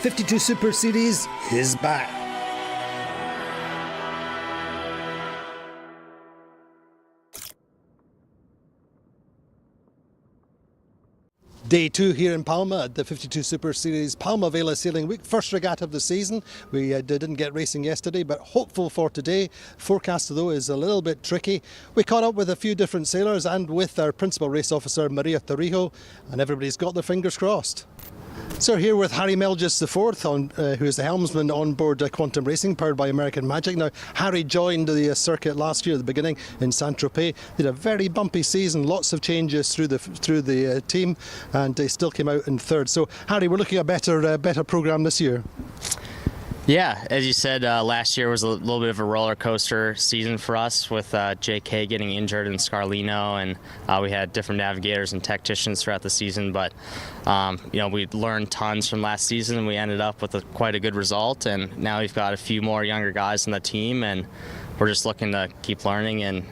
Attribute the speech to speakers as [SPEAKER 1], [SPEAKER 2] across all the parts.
[SPEAKER 1] 52 Super Series is back. Day 2 here in Palma at the 52 Super Series Palmavela Sailing Week. First regatta of the season. We didn't get racing yesterday, but hopeful for today. Forecast though is a little bit tricky. We caught up with a few different sailors and with our principal race officer Maria Torrijo, and everybody's got their fingers crossed. So here with Harry Melgis IV, who is the helmsman on board Quantum Racing, powered by American Magic. Now, Harry joined the circuit last year at the beginning in Saint-Tropez. Did a very bumpy season, lots of changes through the team, and they still came out in third. So, Harry, we're looking at a better programme this year.
[SPEAKER 2] Yeah, as you said, last year was a little bit of a roller coaster season for us with JK getting injured in Scarlino, and we had different navigators and tacticians throughout the season. But we learned tons from last season, and we ended up with quite a good result. And now we've got a few more younger guys in the team, and we're just looking to keep learning and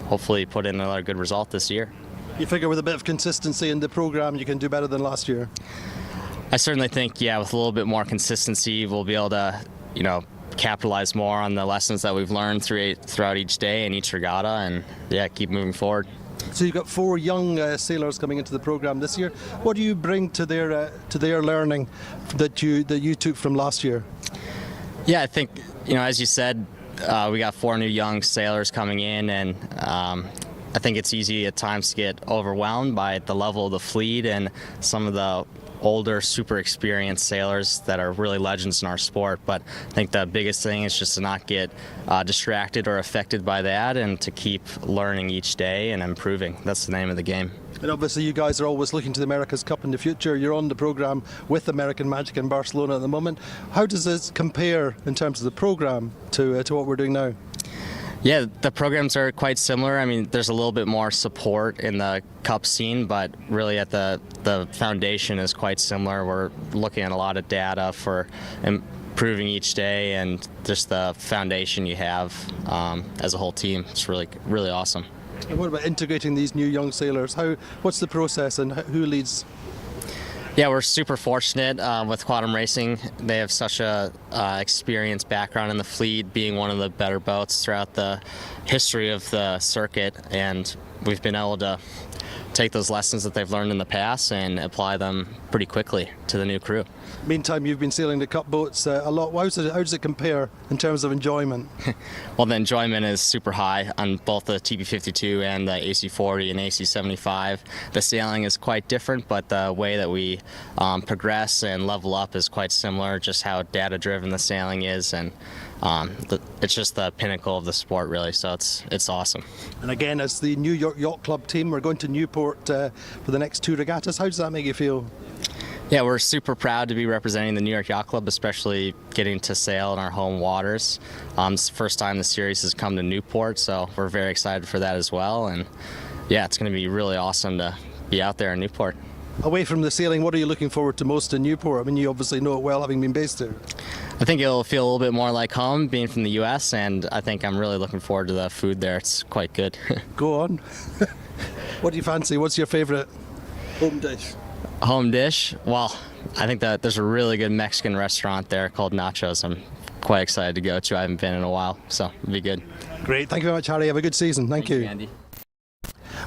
[SPEAKER 2] hopefully put in another good result this year.
[SPEAKER 1] You figure with a bit of consistency in the programme, you can do better than last year?
[SPEAKER 2] I certainly think, with a little bit more consistency, we'll be able to, capitalize more on the lessons that we've learned throughout each day and each regatta, and keep moving forward.
[SPEAKER 1] So you've got 4 young sailors coming into the programme this year. What do you bring to their learning that you took from last year?
[SPEAKER 2] Yeah, I think as you said, we got 4 new young sailors coming in, and I think it's easy at times to get overwhelmed by the level of the fleet and some of the older, super experienced sailors that are really legends in our sport. But I think the biggest thing is just to not get distracted or affected by that, and to keep learning each day and improving. That's the name of the game.
[SPEAKER 1] And obviously you guys are always looking to the America's Cup in the future. You're on the programme with American Magic in Barcelona at the moment. How does this compare in terms of the programme to what we're doing now?
[SPEAKER 2] Yeah, the programs are quite similar. I mean, there's a little bit more support in the cup scene, but really at the foundation is quite similar. We're looking at a lot of data for improving each day, and just the foundation you have as a whole team. It's really, really awesome.
[SPEAKER 1] And what about integrating these new young sailors? What's the process and who leads?
[SPEAKER 2] Yeah, we're super fortunate with Quantum Racing. They have such a experienced background in the fleet, being one of the better boats throughout the history of the circuit, and we've been able to take those lessons that they've learned in the past and apply them pretty quickly to the new crew.
[SPEAKER 1] Meantime, you've been sailing the cup boats a lot. How does it compare in terms of enjoyment?
[SPEAKER 2] Well, the enjoyment is super high on both the TP52 and the AC40 and AC75. The sailing is quite different, but the way that we progress and level up is quite similar, just how data-driven the sailing is, and it's just the pinnacle of the sport, really, so it's awesome.
[SPEAKER 1] And again, as the New York Yacht Club team, we're going to Newport for the next 2 regattas. How does that make you feel?
[SPEAKER 2] Yeah, we're super proud to be representing the New York Yacht Club, especially getting to sail in our home waters. It's the first time the series has come to Newport, so we're very excited for that as well. And it's going to be really awesome to be out there in Newport.
[SPEAKER 1] Away from the sailing, what are you looking forward to most in Newport? I mean, you obviously know it well, having been based there.
[SPEAKER 2] I think it'll feel a little bit more like home, being from the U.S., and I think I'm really looking forward to the food there. It's quite good.
[SPEAKER 1] Go on. What do you fancy? What's your favourite home dish?
[SPEAKER 2] Home dish? Well, I think that there's a really good Mexican restaurant there called Nachos. I'm quite excited to go to. I haven't been in a while, so it'll be good.
[SPEAKER 1] Great. Thank you very much, Harry. Have a good season. Thank you.
[SPEAKER 2] Andy.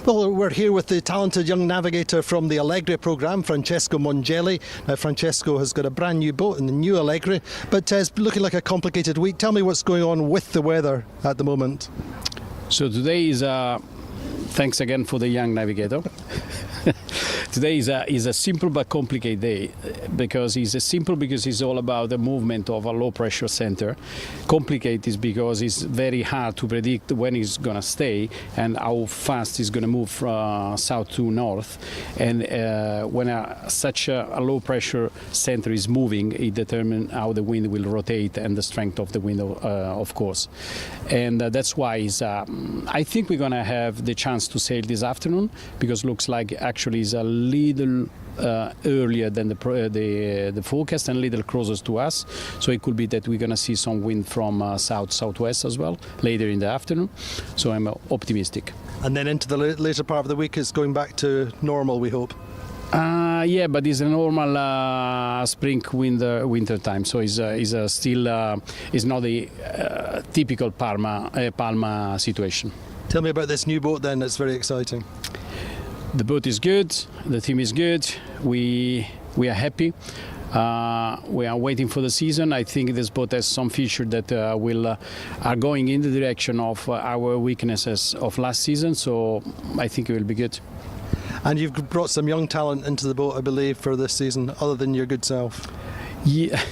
[SPEAKER 1] Well, we're here with the talented young navigator from the Allegra programme, Francesco Mongelli. Now, Francesco has got a brand new boat in the new Allegra, but it's looking like a complicated week. Tell me what's going on with the weather at the moment.
[SPEAKER 3] So today is thanks again for the young navigator. Today is a simple but complicated day, because it's all about the movement of a low pressure center. Complicated is because it's very hard to predict when it's going to stay and how fast it's going to move from south to north. And when such a low pressure center is moving, it determines how the wind will rotate and the strength of the wind, of course. And that's why I think we're going to have the chance to sail this afternoon, because looks like actually is a little earlier than the forecast and a little closer to us. So it could be that we're going to see some wind from southwest as well later in the afternoon. So I'm optimistic.
[SPEAKER 1] And then into the later part of the week, it's going back to normal, we hope.
[SPEAKER 3] Yeah, but it's a normal spring winter time, so it's still it's not the typical Palma situation.
[SPEAKER 1] Tell me about this new boat then, that's very exciting.
[SPEAKER 3] The boat is good, the team is good, we are happy. We are waiting for the season. I think this boat has some features that are going in the direction of our weaknesses of last season, so I think it will be good.
[SPEAKER 1] And you've brought some young talent into the boat, I believe, for this season, other than your good self.
[SPEAKER 3] Yeah,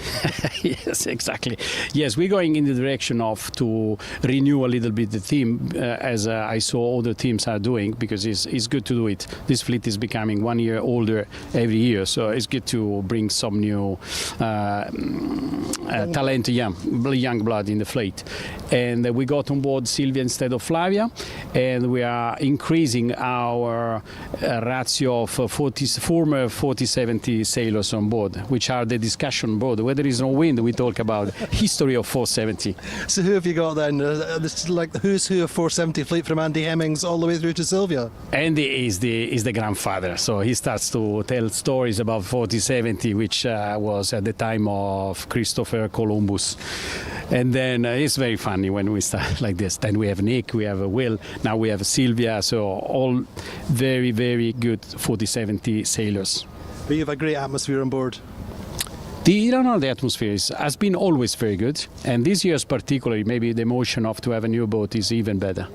[SPEAKER 3] yes, exactly. Yes, we're going in the direction of to renew a little bit the team, as I saw other teams are doing, because it's good to do it. This fleet is becoming 1 year older every year, so it's good to bring some new talent, young blood in the fleet. And we got on board Silvia instead of Flavia, and we are increasing our ratio of former 40-70 sailors on board, which are the discussion board. Where there is no wind, we talk about history of 470.
[SPEAKER 1] So who have you got then? This is like the who's who of 470 fleet, from Andy Hemmings all the way through to Sylvia.
[SPEAKER 3] Andy is the grandfather, so he starts to tell stories about 4070, which was at the time of Christopher Columbus. And then it's very funny when we start like this. Then we have Nick, we have Will, now we have Sylvia, so all very, very good 4070 sailors.
[SPEAKER 1] But you have a great atmosphere on board.
[SPEAKER 3] The atmosphere has been always very good, and this year's particularly, maybe the emotion of to have a new boat is even better.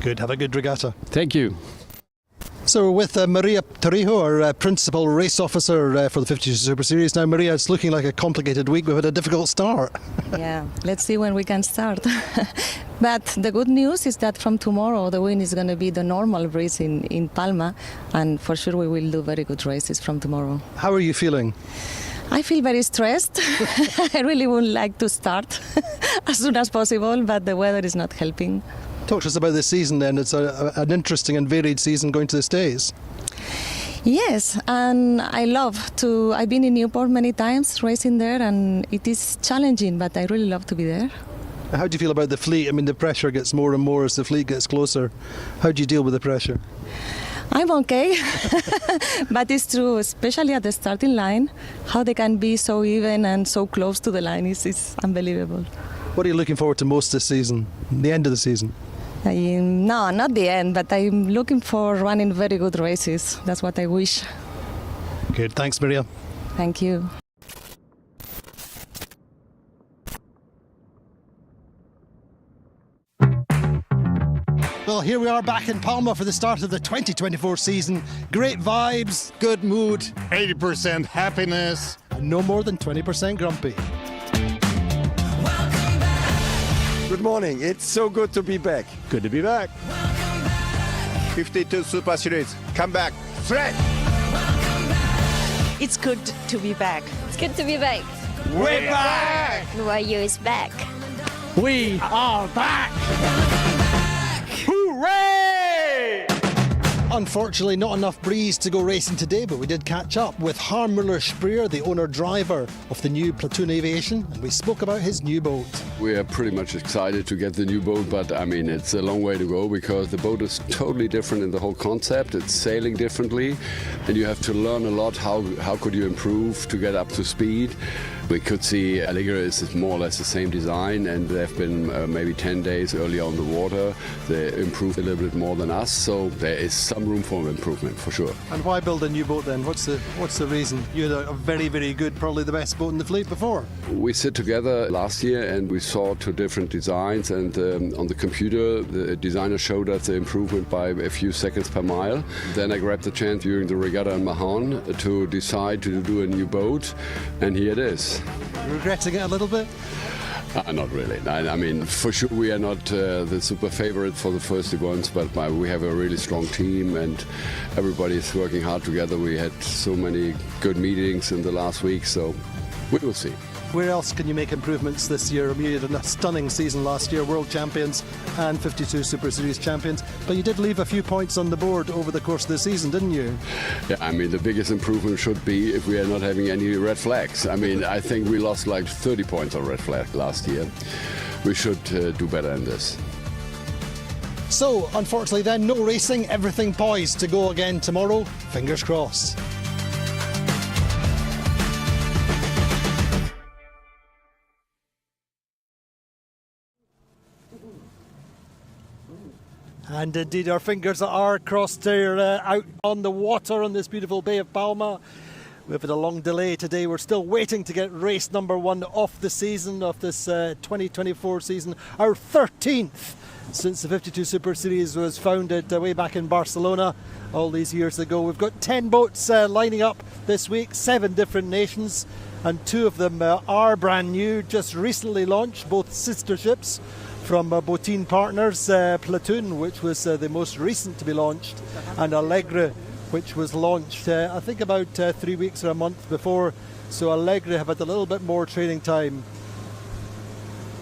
[SPEAKER 1] Good, have a good regatta.
[SPEAKER 3] Thank you.
[SPEAKER 1] So we're with Maria Torrijo, our principal race officer for the 52 Super Series. Now, Maria, it's looking like a complicated week. We've had a difficult start.
[SPEAKER 4] Yeah, let's see when we can start. But the good news is that from tomorrow the wind is going to be the normal breeze in Palma, and for sure we will do very good races from tomorrow.
[SPEAKER 1] How are you feeling?
[SPEAKER 4] I feel very stressed. I really would like to start as soon as possible, but the weather is not helping.
[SPEAKER 1] Talk to us about this season then. It's an interesting and varied season going to the States.
[SPEAKER 4] Yes, and I've been in Newport many times racing there, and it is challenging, but I really love to be there.
[SPEAKER 1] How do you feel about the fleet? I mean, the pressure gets more and more as the fleet gets closer. How do you deal with the pressure?
[SPEAKER 4] I'm okay, but it's true, especially at the starting line, how they can be so even and so close to the line is unbelievable.
[SPEAKER 1] What are you looking forward to most this season, the end of the season?
[SPEAKER 4] No, not the end, but I'm looking for running very good races. That's what I wish.
[SPEAKER 1] Good, thanks Maria.
[SPEAKER 4] Thank you.
[SPEAKER 1] Well, here we are back in Palma for the start of the 2024 season. Great vibes, good mood,
[SPEAKER 5] 80% happiness.
[SPEAKER 1] and no more than 20% grumpy.
[SPEAKER 6] Good morning. It's so good to be back.
[SPEAKER 5] Good to be back. 52 Super Series. Come back. Sled.
[SPEAKER 7] It's good to be back.
[SPEAKER 8] It's good to be back.
[SPEAKER 5] We're back.
[SPEAKER 8] NYU is back.
[SPEAKER 3] We are back!
[SPEAKER 5] Hooray!
[SPEAKER 1] Unfortunately, not enough breeze to go racing today, but we did catch up with Harm Muller-Spreer, the owner-driver of the new Platoon Aviation, and we spoke about his new boat.
[SPEAKER 9] We are pretty much excited to get the new boat, but I mean, it's a long way to go because the boat is totally different in the whole concept. It's sailing differently, and you have to learn a lot. How could you improve to get up to speed? We could see Allegra is more or less the same design, and they've been maybe 10 days earlier on the water. They improved a little bit more than us, so there is some room for improvement for sure.
[SPEAKER 1] And why build a new boat then? What's the reason? You had a very, very good, probably the best boat in the fleet before.
[SPEAKER 9] We sit together last year and we saw two different designs, and on the computer the designer showed us the improvement by a few seconds per mile. Then I grabbed the chance during the Regatta in Mahon to decide to do a new boat, and here it is.
[SPEAKER 1] Regretting it a little bit?
[SPEAKER 9] Not really. I mean, for sure we are not the super favorite for the first ones, but we have a really strong team and everybody is working hard together. We had so many good meetings in the last week, so we will see.
[SPEAKER 1] Where else can you make improvements this year? I mean, you had a stunning season last year, world champions and 52 Super Series champions, but you did leave a few points on the board over the course of the season, didn't you?
[SPEAKER 9] Yeah, I mean, the biggest improvement should be if we are not having any red flags. I mean, I think we lost like 30 points on red flag last year. We should do better in this.
[SPEAKER 1] So, unfortunately then, no racing, everything poised to go again tomorrow. Fingers crossed. And indeed, our fingers are crossed here out on the water on this beautiful Bay of Palma. We've had a long delay today. We're still waiting to get race number 1 off the season, of this 2024 season. Our 13th since the 52 Super Series was founded way back in Barcelona all these years ago. We've got 10 boats lining up this week, 7 different nations, and 2 of them are brand new, just recently launched, both sister ships from Boateen partners, Platoon, which was the most recent to be launched, and Allegra, which was launched I think about 3 weeks or a month before. So Allegra have had a little bit more training time.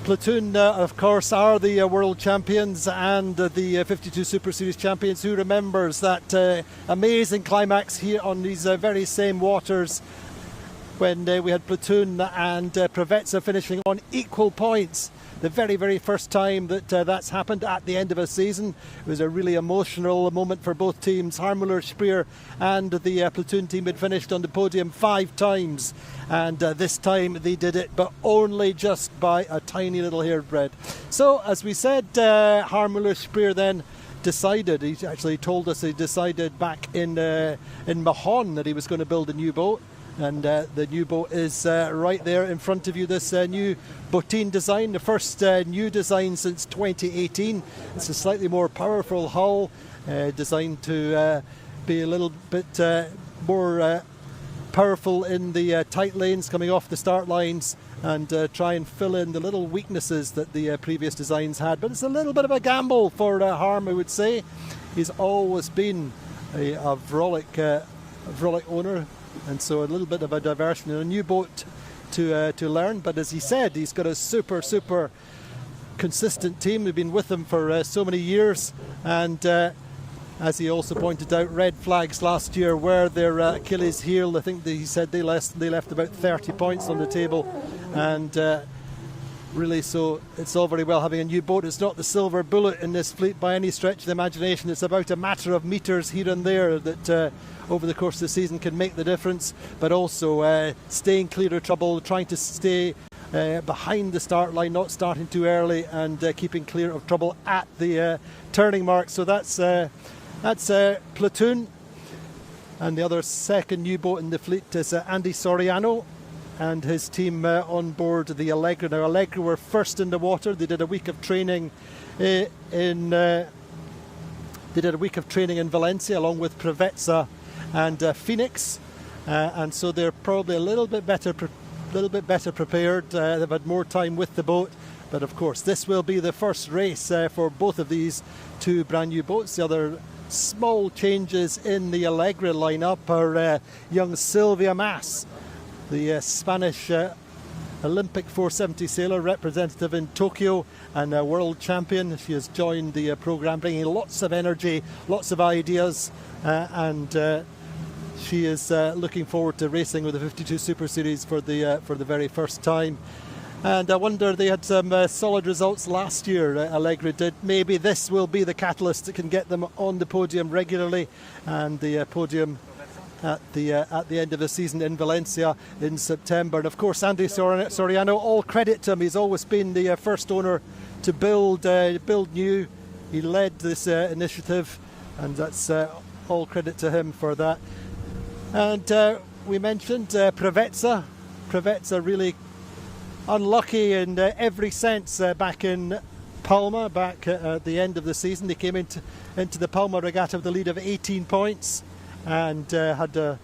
[SPEAKER 1] Platoon, of course, are the world champions and the 52 Super Series champions. Who remembers that amazing climax here on these very same waters when we had Platoon and Preveza finishing on equal points? The very, very first time that that's happened at the end of a season. It was a really emotional moment for both teams. Harmuller Speer and the Platoon team had finished on the podium 5 times, and this time they did it, but only just by a tiny little hairbreadth. So, as we said, Harmuller Speer then decided, he actually told us he decided back in Mahon that he was going to build a new boat. And the new boat is right there in front of you, this new Boateen design, the first new design since 2018. It's a slightly more powerful hull, designed to be a little bit more powerful in the tight lanes coming off the start lines, and try and fill in the little weaknesses that the previous designs had. But it's a little bit of a gamble for Harm, I would say. He's always been a Vrolic owner, and so a little bit of a diversion and a new boat to learn. But as he said, he's got a super consistent team. We've been with him for so many years, and as he also pointed out, red flags last year were their Achilles heel. I think he said they left about 30 points on the table, and really, so it's all very well having a new boat. It's not the silver bullet in this fleet by any stretch of the imagination. It's about a matter of meters here and there that over the course of the season can make the difference, but also staying clear of trouble, trying to stay behind the start line, not starting too early, and keeping clear of trouble at the turning mark. So that's Platoon. And the other second new boat in the fleet is Andy Soriano and his team on board the Allegra. Now, Allegra were first in the water. They did a week of training in Valencia along with Preveza and Phoenix, and so they're probably a little bit better prepared. They've had more time with the boat, but of course this will be the first race for both of these 2 brand new boats. The other small changes in the Allegra lineup are young Silvia Mas, the Spanish Olympic 470 sailor, representative in Tokyo and a world champion. She has joined the program, bringing lots of energy, lots of ideas, and she is looking forward to racing with the 52 Super Series for the very first time. And I wonder, they had some solid results last year, Allegra did. Maybe this will be the catalyst that can get them on the podium regularly, and the podium at the end of the season in Valencia in September. And of course, Andy Soriano, all credit to him. He's always been the first owner to build new. He led this initiative, and that's all credit to him for that. And we mentioned Preveza. Preveza really unlucky in every sense back in Palma, back at the end of the season. They came into the Palma Regatta with a lead of 18 points and had a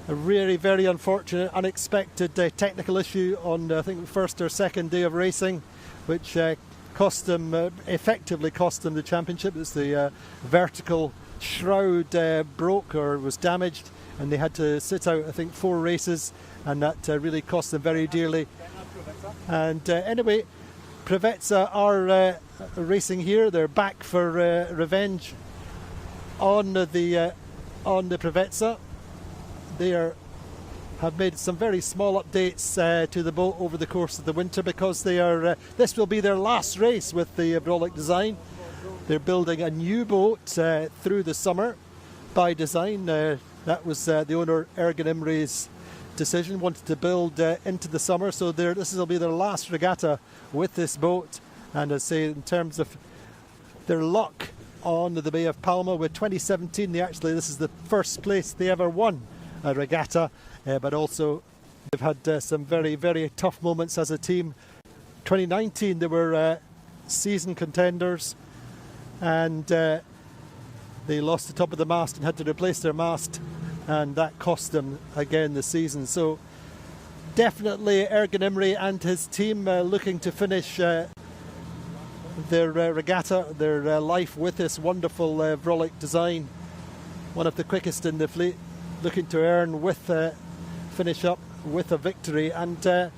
[SPEAKER 1] really very unfortunate, unexpected technical issue on, I think, the first or second day of racing, which effectively cost them the championship. It's the vertical shroud broke or was damaged, and they had to sit out, I think, 4 races, and that really cost them very dearly. And anyway, Preveza are racing here. They're back for revenge on the Preveza. They have made some very small updates to the boat over the course of the winter, because they are this will be their last race with the Vrolic design. They're building a new boat through the summer by design. That was the owner Ergen Imre's decision, wanted to build into the summer, so this will be their last regatta with this boat. And I say, in terms of their luck, on the Bay of Palma. With 2017, this is the first place they ever won a regatta, but also they've had some very, very tough moments as a team. 2019, they were season contenders, and they lost the top of the mast and had to replace their mast, and that cost them again the season. So definitely Ergen Imre and his team looking to finish their regatta, their life with this wonderful Vrolic design, one of the quickest in the fleet, looking to earn finish up with a victory. And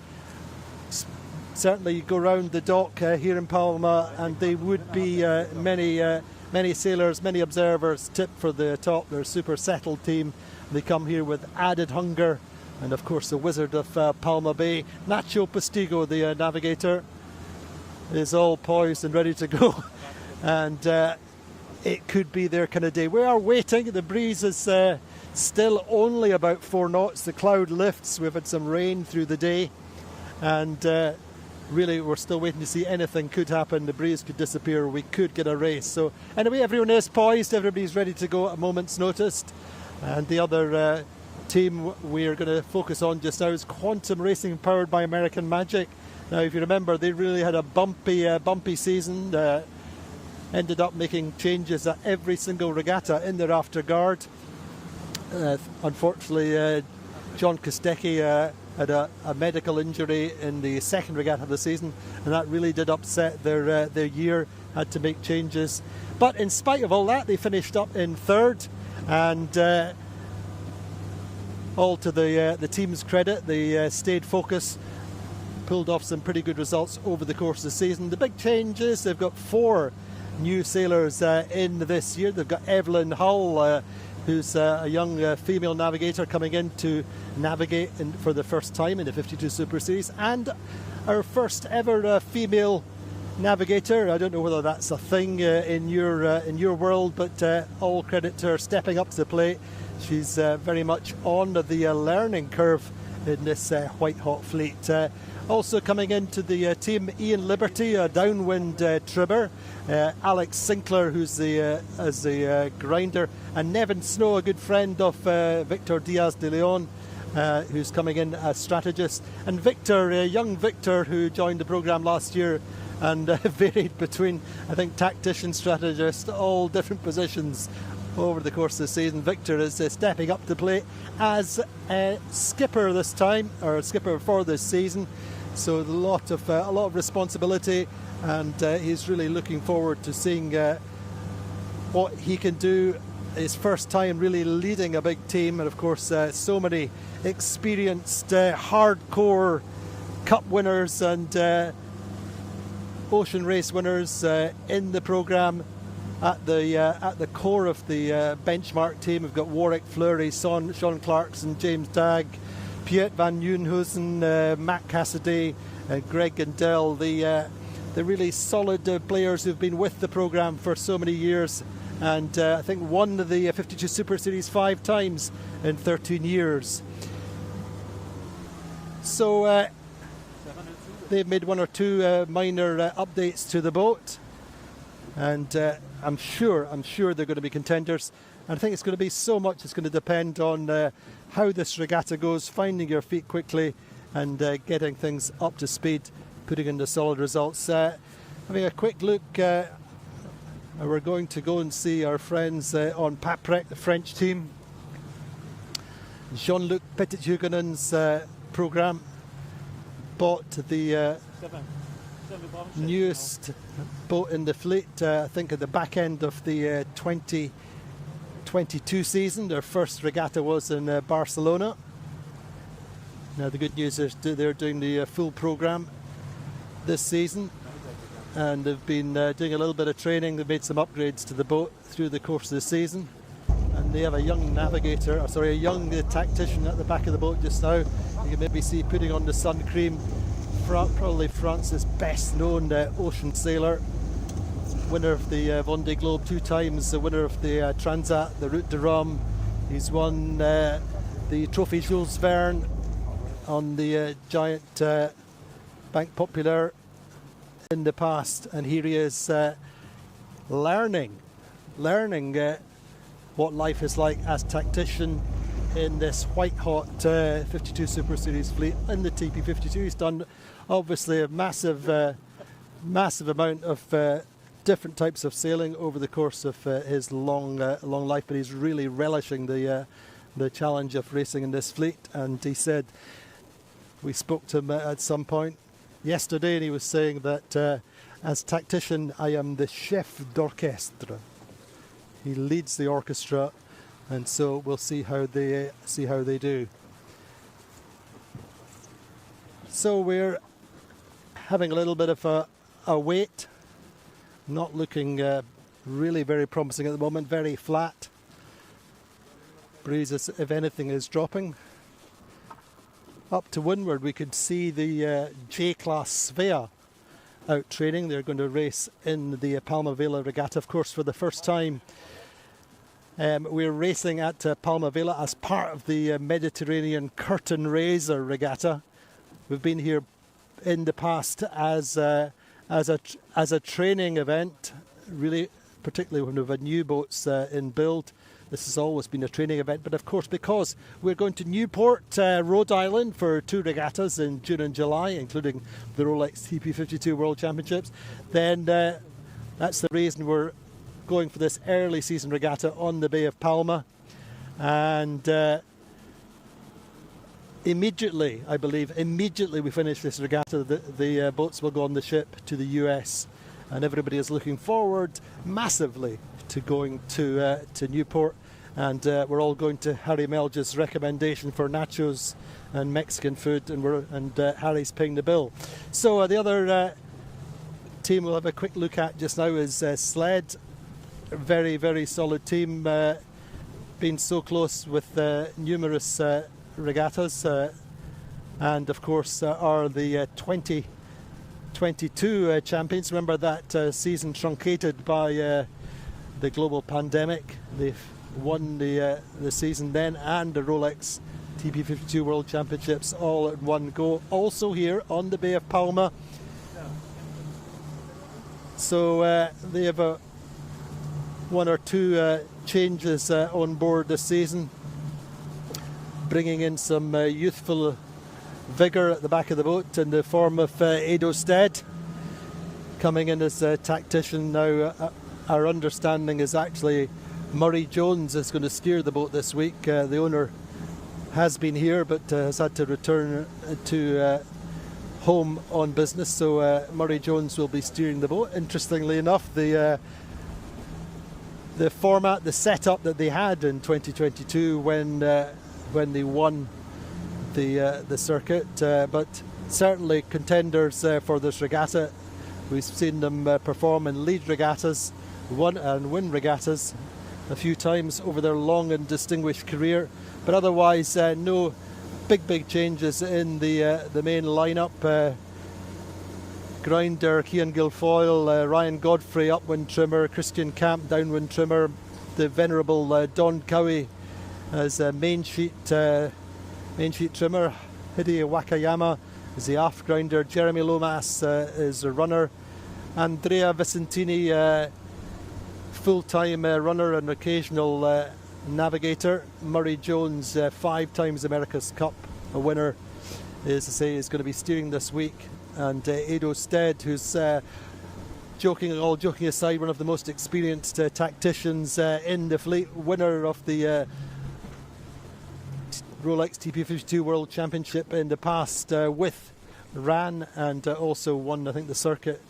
[SPEAKER 1] certainly you go round the dock here in Palma, and they would be many sailors, many observers tip for the top. They're a super settled team. They come here with added hunger, and of course the wizard of Palma Bay, Nacho Postigo, the navigator, is all poised and ready to go. And it could be their kind of day. We are waiting. The breeze is still only about 4 knots. The cloud lifts. We've had some rain through the day, and really we're still waiting to see. Anything could happen. The breeze could disappear. We could get a race. So anyway, everyone is poised. Everybody's ready to go at a moment's notice. And the other team we're going to focus on just now is Quantum Racing, powered by American Magic. Now, if you remember, they really had a bumpy season. Ended up making changes at every single regatta in their afterguard. Unfortunately, John Kostecki had a medical injury in the second regatta of the season, and that really did upset their year. Had to make changes, but in spite of all that, they finished up in third, and all to the team's credit, they stayed focused, pulled off some pretty good results over the course of the season. The big changes: they've got 4 new sailors in this year. They've got Evelyn Hull, who's a young female navigator coming in to navigate for the first time in the 52 Super Series, and our first ever female navigator. I don't know whether that's a thing in your world, but all credit to her stepping up to the plate. She's very much on the learning curve in this white hot fleet. Also coming into the team, Ian Liberty, a downwind tribber, Alex Sinclair, who's the grinder, and Nevin Snow, a good friend of Victor Diaz de Leon, who's coming in as strategist, and Victor, young Victor, who joined the programme last year and varied between, I think, tactician, strategist, all different positions over the course of the season. Victor is stepping up to play as skipper this time, or skipper for this season. So a lot of responsibility, and he's really looking forward to seeing what he can do. His first time really leading a big team, and of course so many experienced hardcore cup winners and ocean race winners in the programme. At the core of the benchmark team, we've got Warwick Fleury, Sean Clarkson, James Dagg, Piet van Nieuwenhuizen, Matt Cassidy, Greg Gandell, the really solid players who've been with the programme for so many years, and I think won the 52 Super Series 5 times in 13 years. So they've made 1 or 2 minor updates to the boat, and I'm sure they're going to be contenders. And I think it's going to be so much. It's going to depend on how this regatta goes, finding your feet quickly and getting things up to speed, putting in the solid results. Having a quick look, we're going to go and see our friends on Paprec, the French team. Jean-Luc Petit-Huguenin's programme bought the newest boat in the fleet, I think at the back end of the 2022 season. Their first regatta was in Barcelona. Now the good news is they're doing the full programme this season, and they've been doing a little bit of training. They've made some upgrades to the boat through the course of the season, and they have a young a young tactician at the back of the boat just now. You can maybe see putting on the sun cream. Probably France's best known ocean sailor, winner of the Vendée Globe 2 times, the winner of the Transat, the Route de Rome. He's won the Trophy Jules Verne on the giant Banque Populaire in the past, and here he is learning learning what life is like as tactician in this white-hot 52 Super Series fleet in the TP52. He's done obviously a massive amount of different types of sailing over the course of his long life, but he's really relishing the challenge of racing in this fleet. And he said, we spoke to him at some point yesterday, and he was saying that as tactician, I am the chef d'orchestre. He leads the orchestra, and so we'll see how they do. So we're having a little bit of a wait. Not looking really very promising at the moment. Very flat. Breeze, if anything, is dropping. Up to windward, we could see the J-class Svea out training. They're going to race in the Palmavela Regatta, of course, for the first time. We're racing at Palmavela as part of the Mediterranean Curtain Raiser Regatta. We've been here in the past as a training event, really, particularly when we've had new boats in build. This has always been a training event, but of course, because we're going to Newport, Rhode Island for 2 regattas in June and July, including the Rolex TP52 World Championships, then that's the reason we're going for this early season regatta on the Bay of Palma. And immediately we finish this regatta, the boats will go on the ship to the US, and everybody is looking forward massively to going to Newport. And we're all going to Harry Melge's recommendation for nachos and Mexican food, and Harry's paying the bill. So the other team we'll have a quick look at just now is Sled. A very, very solid team, been so close with numerous regattas, and of course are the 2022 champions. Remember that season truncated by the global pandemic. They've won the season then and the Rolex TP52 World Championships all at one go. Also here on the Bay of Palma. So they have one or two changes on board this season, bringing in some youthful vigour at the back of the boat in the form of Edo Stead, coming in as a tactician now. Our understanding is actually Murray Jones is going to steer the boat this week. The owner has been here but has had to return to home on business, so Murray Jones will be steering the boat. Interestingly enough, the format, the setup that they had in 2022 when they won the circuit, but certainly contenders for this regatta. We've seen them perform in lead regattas, won and win regattas a few times over their long and distinguished career, but otherwise no big changes in the main lineup. Grinder, Cian Guilfoyle, Ryan Godfrey, upwind trimmer, Christian Camp, downwind trimmer, the venerable Don Cowie as main sheet trimmer, Hideo Wakayama is the aft grinder, Jeremy Lomas is a runner, Andrea Vicentini full-time runner and occasional navigator, Murray Jones 5 times America's Cup a winner is going to be steering this week, and Edo Stead, who's joking aside, one of the most experienced tacticians in the fleet, winner of the Rolex TP52 World Championship in the past with RAN, and also won, I think, the circuit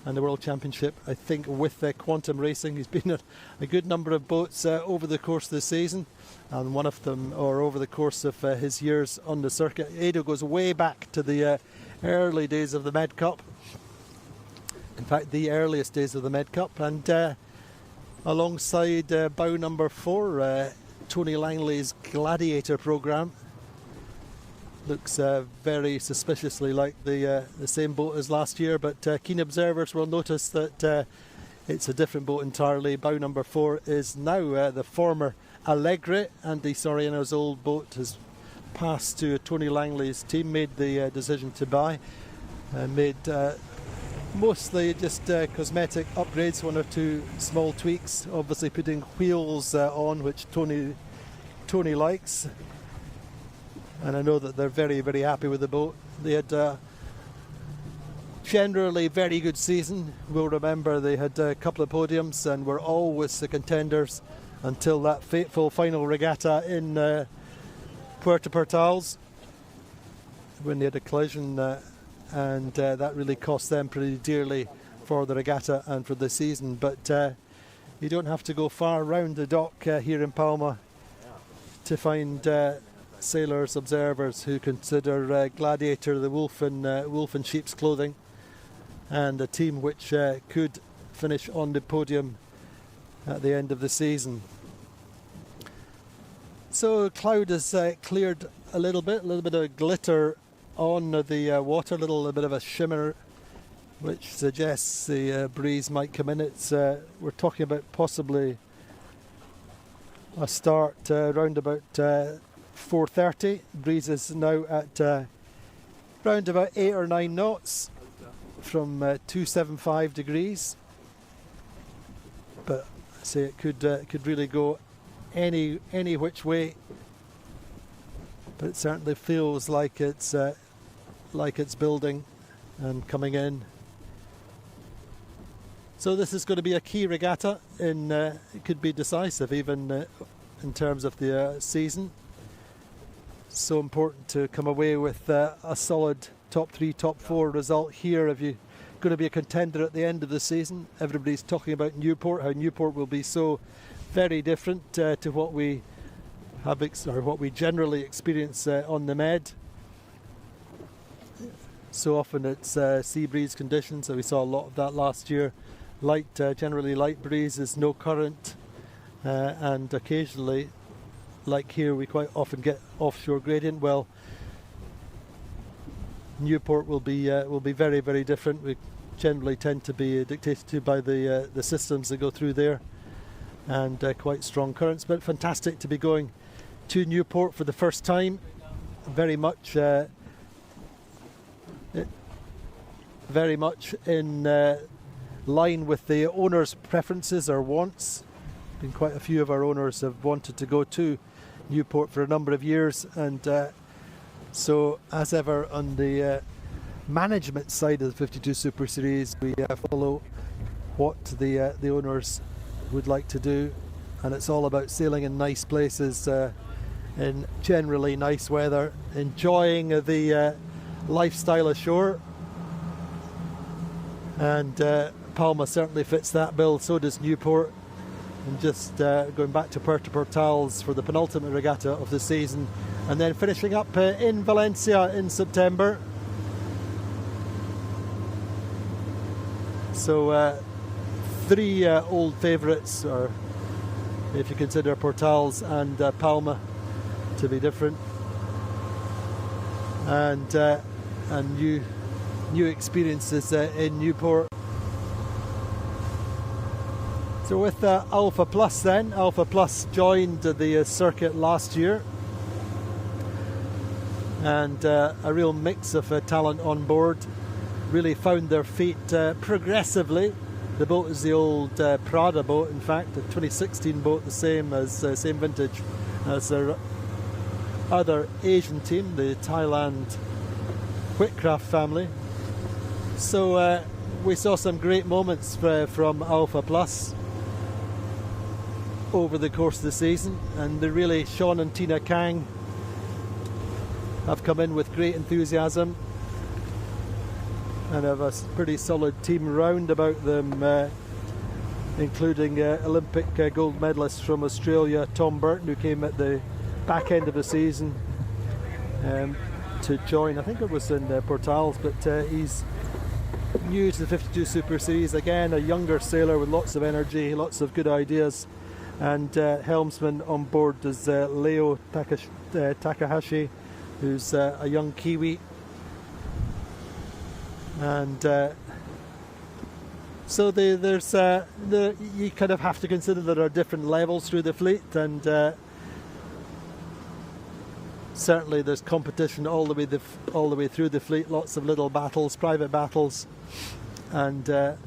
[SPEAKER 1] and the World Championship, I think, with Quantum Racing. He's been at a good number of boats over the course of the season, and one of them, or over the course of his years on the circuit. Edo goes way back to the early days of the Med Cup. In fact, the earliest days of the Med Cup, and alongside bow number 4, Tony Langley's Gladiator programme. Looks very suspiciously like the same boat as last year, but keen observers will notice that it's a different boat entirely. Bow number 4 is now the former Allegra. Andy Soriano's old boat has passed to Tony Langley's team, made the decision to buy, made Mostly just cosmetic upgrades, one or two small tweaks. Obviously putting wheels on, which Tony likes. And I know that they're very, very happy with the boat. They had generally very good season. We'll remember they had a couple of podiums and were always the contenders until that fateful final regatta in Puerto Portals when they had a collision and that really cost them pretty dearly for the regatta and for the season. But you don't have to go far around the dock here in Palma to find sailors, observers who consider Gladiator the wolf in sheep's clothing, and a team which could finish on the podium at the end of the season. So cloud has cleared a little bit of glitter on the water, a little bit of a shimmer, which suggests the breeze might come in. It's we're talking about possibly a start round about 4:30. Breeze is now at round about 8 or 9 knots from 275 degrees. But I say it could really go any which way. But it certainly feels like it's building and coming in. So this is going to be a key regatta. It could be decisive even in terms of the season. So important to come away with a solid top 3, top 4 result here if you're going to be a contender at the end of the season. Everybody's talking about Newport, how Newport will be so very different to what we have or what we generally experience on the Med. So often it's sea breeze conditions, so we saw a lot of that last year. Generally light breezes, no current, and occasionally, like here, we quite often get offshore gradient. Well, Newport will be very, very different. We generally tend to be dictated to by the systems that go through there, and quite strong currents. But fantastic to be going to Newport for the first time. Very much in line with the owners' preferences or wants. Been quite a few of our owners have wanted to go to Newport for a number of years, and so as ever on the management side of the 52 Super Series, we follow what the owners would like to do, and it's all about sailing in nice places in generally nice weather, enjoying the lifestyle ashore, and Palma certainly fits that bill. So does Newport. And just going back to Puerto Portals for the penultimate regatta of the season, and then finishing up in Valencia in September. So 3 old favourites, or if you consider Portals and Palma to be different, and new experiences in Newport. So with Alpha Plus then, Alpha Plus joined the circuit last year, and a real mix of talent on board, really found their feet progressively. The boat is the old Prada boat, in fact, a 2016 boat, the same vintage as their other Asian team, the Thailand Whitcraft family. So we saw some great moments from Alpha Plus over the course of the season, and really Sean and Tina Kang have come in with great enthusiasm and have a pretty solid team round about them, including Olympic gold medalist from Australia, Tom Burton, who came at the back end of the season to join. I think it was in Portals, but he's new to the 52 Super Series. Again, a younger sailor with lots of energy, lots of good ideas. And helmsman on board is Leo Takahashi, who's a young Kiwi. And so you kind of have to consider there are different levels through the fleet, and certainly there's competition all the way through the fleet. Lots of little battles, private battles, and that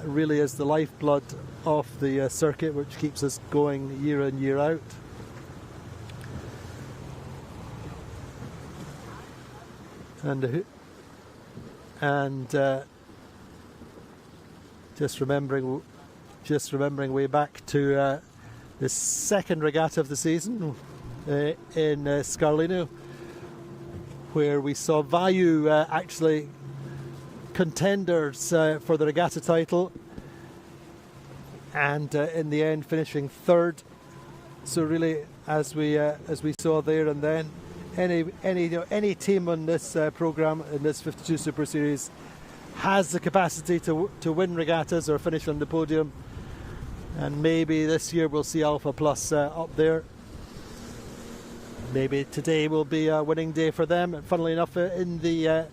[SPEAKER 1] really is the lifeblood of the circuit, which keeps us going year in, year out. And just remembering way back to the second regatta of the season in Scarlino, where we saw Vayu actually contenders for the regatta title, and in the end finishing third. So really, as we saw there and then, any team on this program in this 52 Super Series has the capacity to win regattas or finish on the podium, and maybe this year we'll see Alpha Plus up there. Maybe today will be a winning day for them. And funnily enough, in the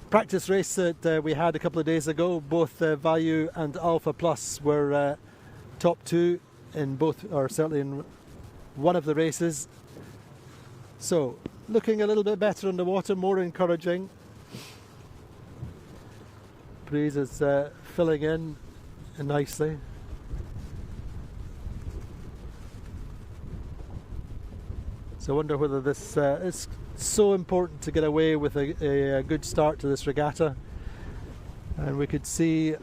[SPEAKER 1] practice race that we had a couple of days ago, both Vayu and Alpha Plus were top two in both, or certainly in one of the races. So looking a little bit better on the water, more encouraging. Breeze is filling in nicely. So I wonder whether this is so important to get away with a good start to this regatta. And we could see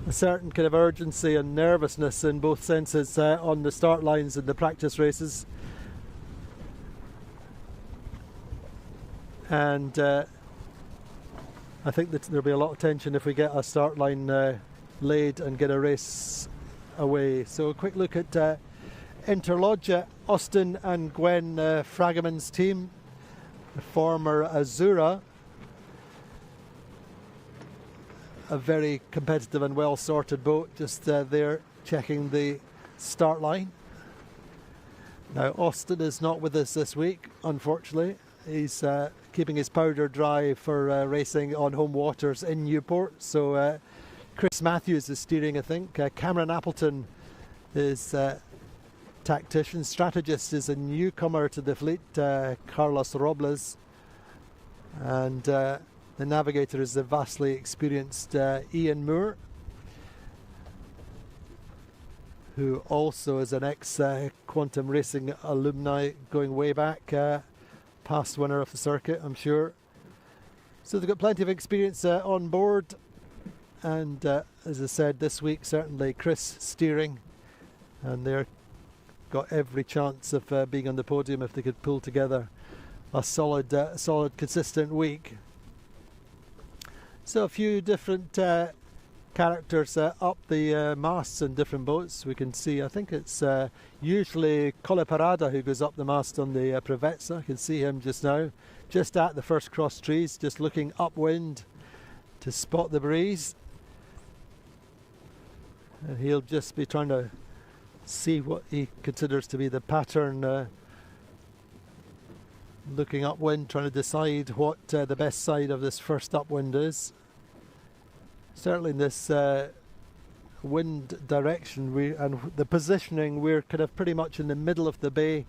[SPEAKER 1] a certain kind of urgency and nervousness in both senses on the start lines in the practice races. And I think that there'll be a lot of tension if we get a start line laid and get a race away. So a quick look at Interlodge, Austin and Gwen Fragaman's team, the former Azura. A very competitive and well sorted boat, just there checking the start line. Now Austin is not with us this week, unfortunately. He's keeping his powder dry for racing on home waters in Newport. So Chris Matthews is steering, I think. Cameron Appleton is tactician. Strategist is a newcomer to the fleet, Carlos Robles. And the navigator is the vastly experienced Ian Moore, who also is an ex-Quantum Racing alumni going way back, past winner of the circuit, I'm sure. So they've got plenty of experience on board, and as I said, this week certainly Chris steering, and they're got every chance of being on the podium if they could pull together a solid, consistent week. So a few different characters up the masts in different boats. We can see, I think it's usually Colle Parada who goes up the mast on the Prevezza. I can see him just now, just at the first cross trees, just looking upwind to spot the breeze. And he'll just be trying to see what he considers to be the pattern, looking upwind, trying to decide what the best side of this first upwind is. Certainly in this wind direction and the positioning, we're kind of pretty much in the middle of the bay,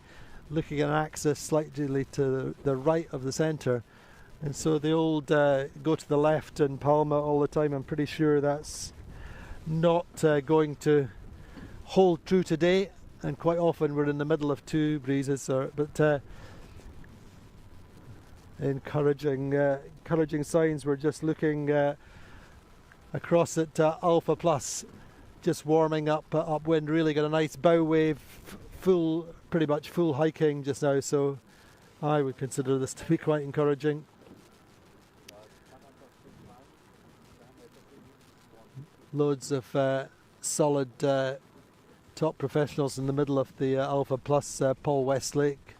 [SPEAKER 1] looking at an axis slightly to the right of the centre. And so the old go to the left in Palma all the time, I'm pretty sure that's not going to hold true today. And quite often we're in the middle of two breezes, but encouraging signs. We're just looking across at Alpha Plus, just warming up upwind. Really got a nice bow wave, pretty much full hiking just now, so I would consider this to be quite encouraging. Loads of solid top professionals in the middle of the Alpha Plus. Paul Westlake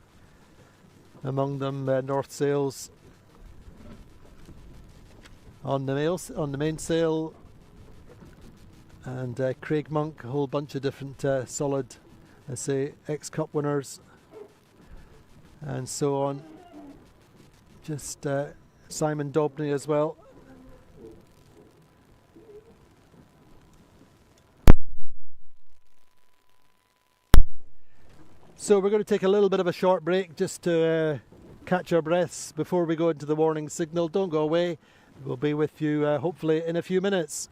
[SPEAKER 1] among them, North Sails on the mainsail, and Craig Monk, a whole bunch of different solid, let's say, ex-cup winners and so on. Just Simon Dobney as well. So we're going to take a little bit of a short break just to catch our breaths before we go into the warning signal. Don't go away. We'll be with you hopefully in a few minutes.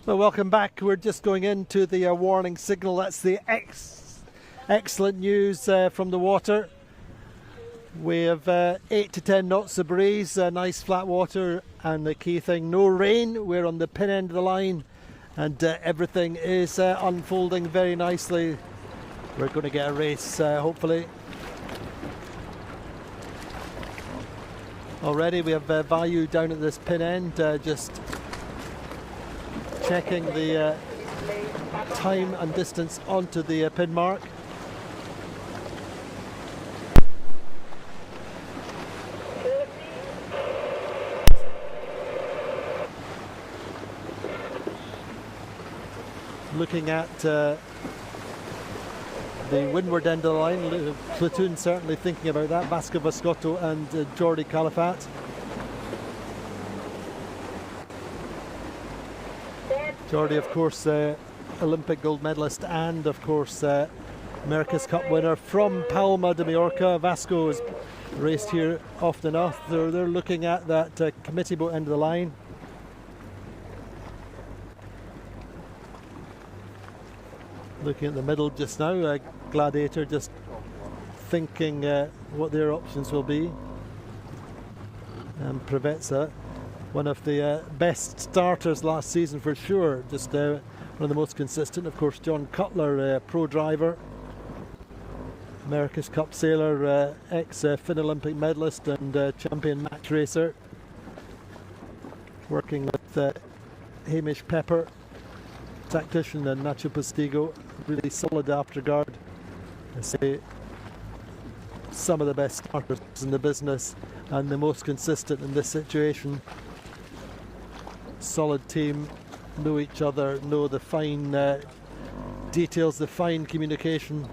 [SPEAKER 1] Well, welcome back. We're just going into the warning signal. That's the excellent news from the water. We have 8 to 10 knots of breeze, nice flat water, and the key thing, no rain. We're on the pin end of the line, and everything is unfolding very nicely. We're going to get a race, hopefully. Already we have Value down at this pin end, just checking the time and distance onto the pin mark. Looking at the windward end of the line, Platoon certainly thinking about that, Vasco Vascotto and Jordi Calafat. Jordi, of course, Olympic gold medalist and, of course, America's Cup winner from Palma de Mallorca. Vasco has raced here often enough. They're looking at that committee boat end of the line. Looking at the middle just now, Gladiator just thinking what their options will be. And Preveza, one of the best starters last season for sure, just one of the most consistent. Of course, John Cutler, pro driver, America's Cup sailor, ex-Finn Olympic medalist and champion match racer. Working with Hamish Pepper, tactician, and Nacho Postigo. Really solid afterguard. I say some of the best starters in the business and the most consistent in this situation. Solid team, know each other, know the fine details, the fine communication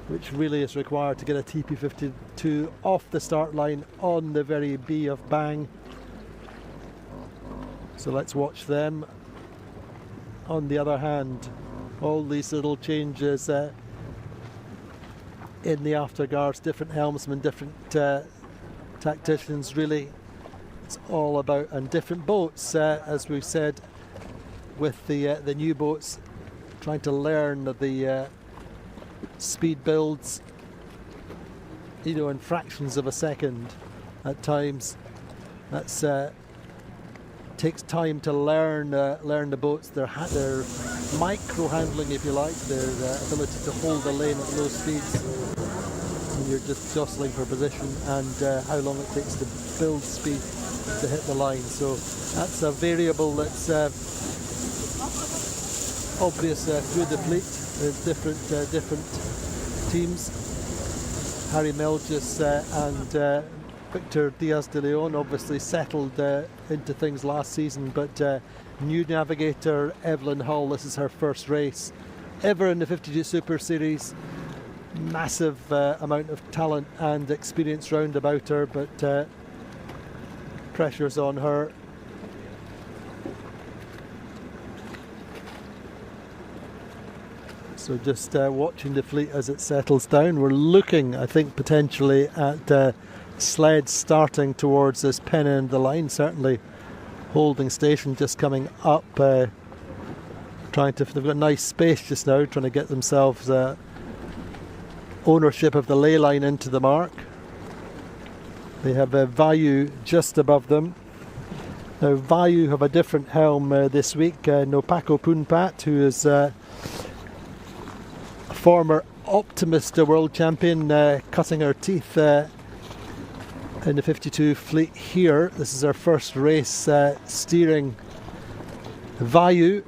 [SPEAKER 1] which really is required to get a TP52 off the start line on the very B of bang. So let's watch them. On the other hand, all these little changes in the afterguards, different helmsmen, different tacticians, really it's all about, and different boats, as we said, with the new boats, trying to learn the speed builds, you know, in fractions of a second at times. That's takes time to learn the boats, their micro handling, if you like, their ability to hold the lane at low speeds when you're just jostling for position, and how long it takes to build speed to hit the line. So that's a variable that's obvious through the fleet. There's different teams. Harry Melgis and Victor Diaz de Leon obviously settled into things last season, but new navigator Evelyn Hull, this is her first race ever in the 52 Super Series. Massive amount of talent and experience round about her, but pressure's on her. So just watching the fleet as it settles down. We're looking, I think, potentially at Sled starting towards this pin end of the line, certainly holding station just coming up, trying to, they've got nice space just now, trying to get themselves ownership of the ley line into the mark. They have Value just above them. Now Value have a different helm this week, Nopako Poonpat, who is a former Optimist world champion, cutting her teeth in the 52 fleet here. This is our first race steering Value.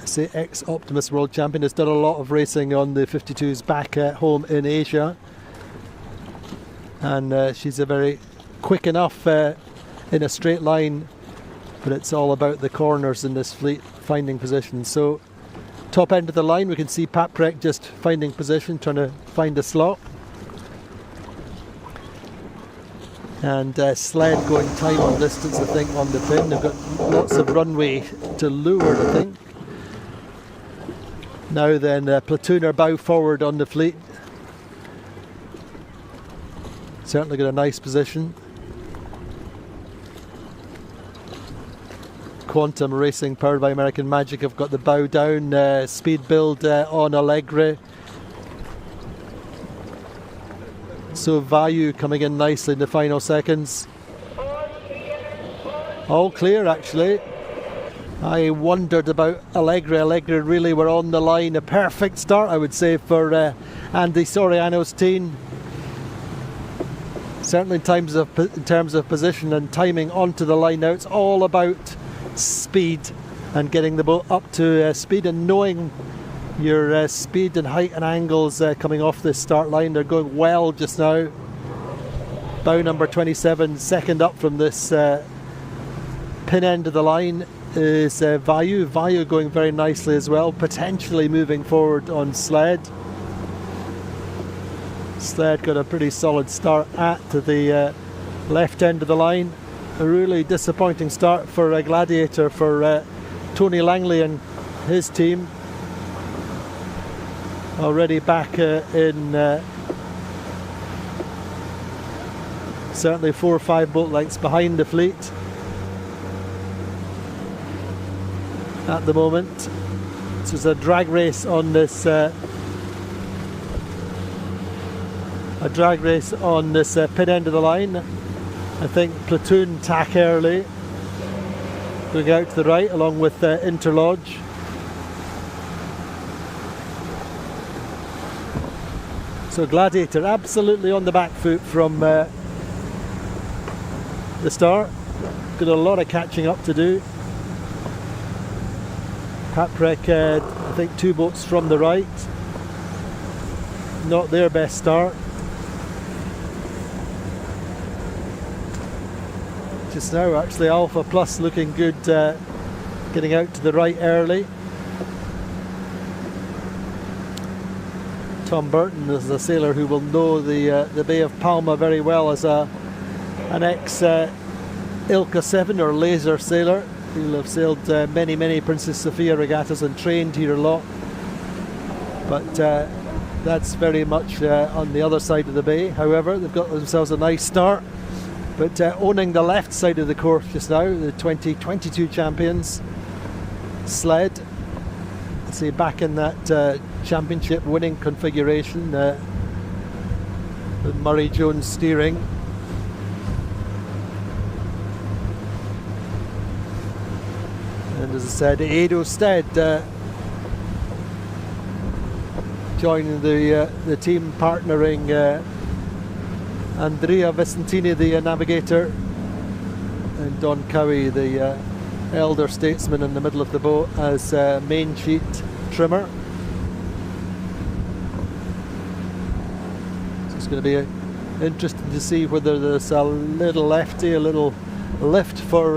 [SPEAKER 1] I say ex-Optimist world champion, has done a lot of racing on the 52s back at home in Asia, and she's a very quick enough in a straight line, but it's all about the corners in this fleet, finding position. So top end of the line, we can see Paprec just finding position, trying to find a slot. And Sled going time on distance, I think, on the pin. They've got lots of runway to leeward, I think. Now then, Platoon are bow forward on the fleet. Certainly got a nice position. Of Quantum Racing, powered by American Magic, have got the bow down, speed build on Allegra. So Value coming in nicely in the final seconds. All clear, actually. I wondered about Allegra. Allegra really were on the line. A perfect start, I would say, for Andy Soriano's team. Certainly in terms of position and timing onto the line now. It's all about speed and getting the boat up to speed and knowing your speed and height and angles coming off this start line. They're going well just now. Bow number 27, second up from this pin end of the line is Value. Value going very nicely as well, potentially moving forward on Sled. Sled got a pretty solid start at the left end of the line. A really disappointing start for a Gladiator for Tony Langley and his team. Already back in certainly 4 or 5 boat lengths behind the fleet at the moment. So it's a drag race on this pin end of the line. I think Platoon tack early, going out to the right along with Interlodge. So Gladiator absolutely on the back foot from the start. Got a lot of catching up to do. Paprec, I think 2 boats from the right. Not their best start. Just now actually Alpha Plus looking good, getting out to the right early. Tom Burton is a sailor who will know the Bay of Palma very well as an ex Ilka 7 or laser sailor. He'll have sailed many Princess Sophia regattas and trained here a lot. But that's very much on the other side of the bay. However, they've got themselves a nice start. But owning the left side of the course just now, the 2022 champions, Sled. Let's see, back in that championship winning configuration with Murray Jones steering. And as I said, Edo Stead joining the team, partnering Andrea Vicentini, the navigator, and Don Cowie, the elder statesman in the middle of the boat, as main sheet trimmer. So it's going to be interesting to see whether there's a little lefty, a little lift for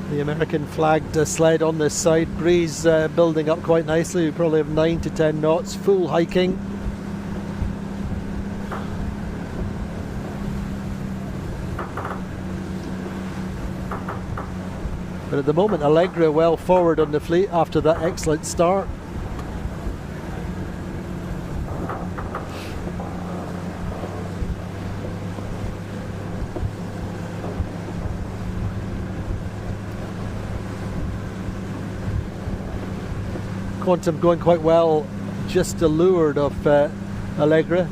[SPEAKER 1] the American flagged Sled on this side. Breeze building up quite nicely. We probably have 9 to 10 knots, full hiking. But at the moment, Allegra well forward on the fleet after that excellent start. Quantum going quite well, just to leeward of Allegra.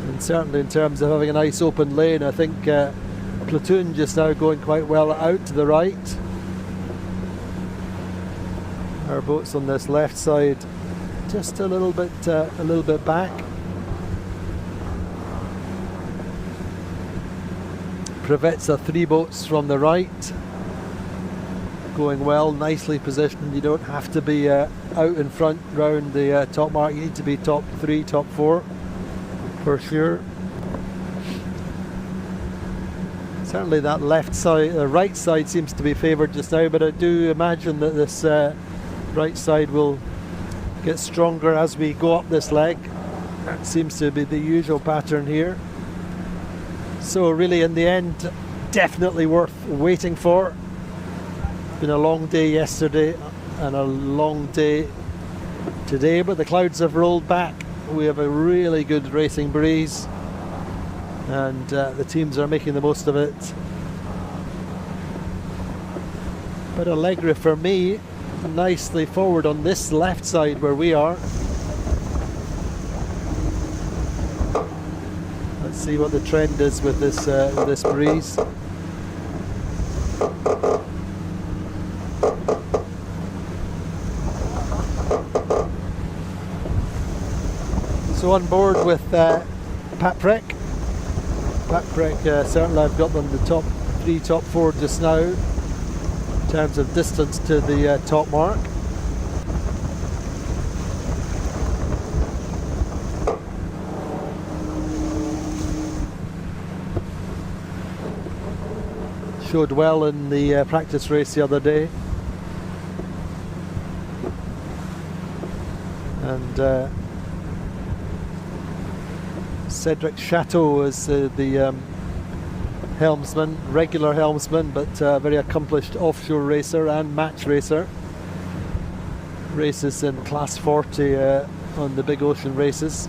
[SPEAKER 1] And certainly in terms of having a nice open lane, I think Platoon just now going quite well out to the right. Our boats on this left side just a little bit back. Privetza 3 boats from the right, going well, nicely positioned. You don't have to be out in front round the top mark. You need to be top 3, top 4 for sure. Certainly that left side, the right side seems to be favoured just now, but I do imagine that this right side will get stronger as we go up this leg. That seems to be the usual pattern here. So really in the end, definitely worth waiting for. It's been a long day yesterday and a long day today, but the clouds have rolled back. We have a really good racing breeze, and the teams are making the most of it. But Allegra for me, nicely forward on this left side where we are. Let's see what the trend is with this breeze. So on board with Paprec. Paprec, certainly I've got them the top 3, top 4 just now in terms of distance to the top mark. Showed well in the practice race the other day. And Cedric Chateau is the helmsman, regular helmsman, but very accomplished offshore racer and match racer. Races in class 40 on the big ocean races.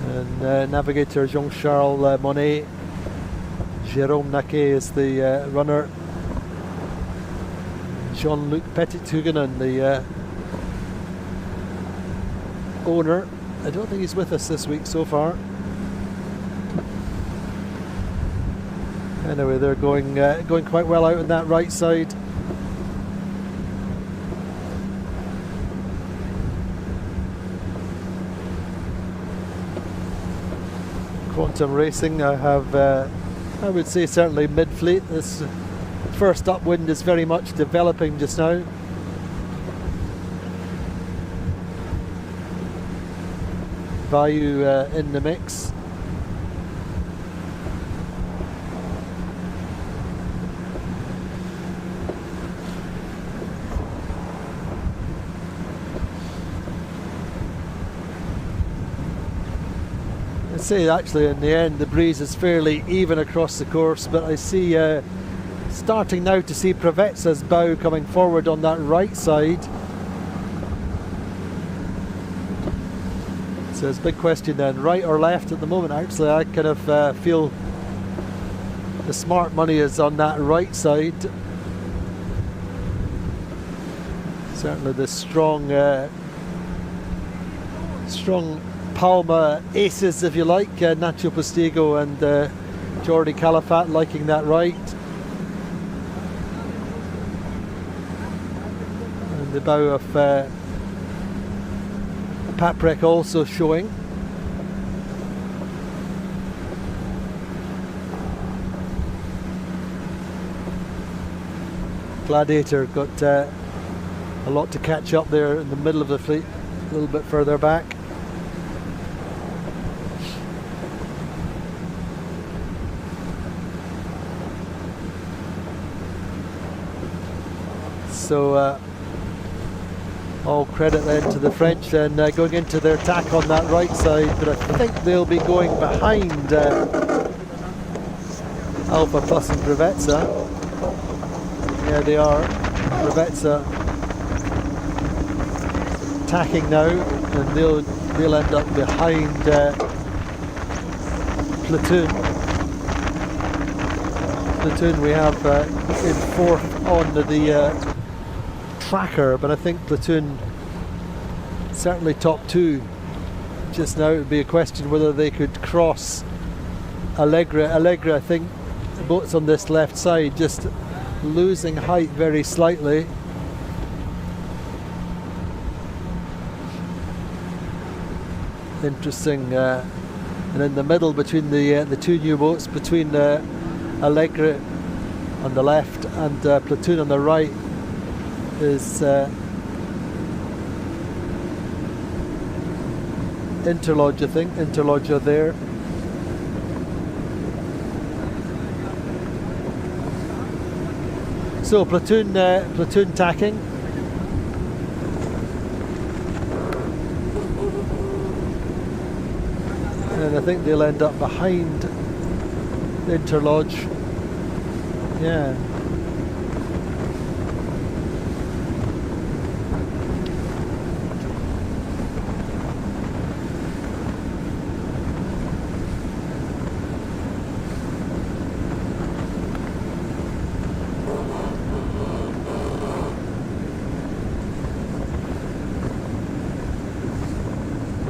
[SPEAKER 1] And navigator Jean-Charles Monet. Jérôme Naquet is the runner. Jean-Luc Petithuguenin, the owner. I don't think he's with us this week so far. Anyway, they're going quite well out on that right side. Quantum Racing, I have, I would say certainly mid-fleet. This first upwind is very much developing just now. Value in the mix. I'd say actually in the end the breeze is fairly even across the course, but I see starting now to see Provezza's bow coming forward on that right side. So it's a big question then, right or left at the moment. Actually I kind of feel the smart money is on that right side. Certainly the strong Palma aces, if you like, Nacho Postigo and Jordi Calafat liking that right. And the bow of Paprec also showing. Gladiator got a lot to catch up there in the middle of the fleet, a little bit further back. So all credit then to the French and going into their attack on that right side, but I think they'll be going behind Alpha Plus and Provezza. Yeah, they are. Provezza attacking now, and they'll end up behind Platoon. Platoon we have in fourth on the tracker, but I think Platoon certainly top 2 just now. It would be a question whether they could cross Allegra. Allegra, I think the boat's on this left side, just losing height very slightly. Interesting, and in the middle between the two new boats, between Allegra on the left and Platoon on the right, is Interlodge, I think. Interlodge are there. So Platoon tacking. And I think they'll end up behind Interlodge. Yeah.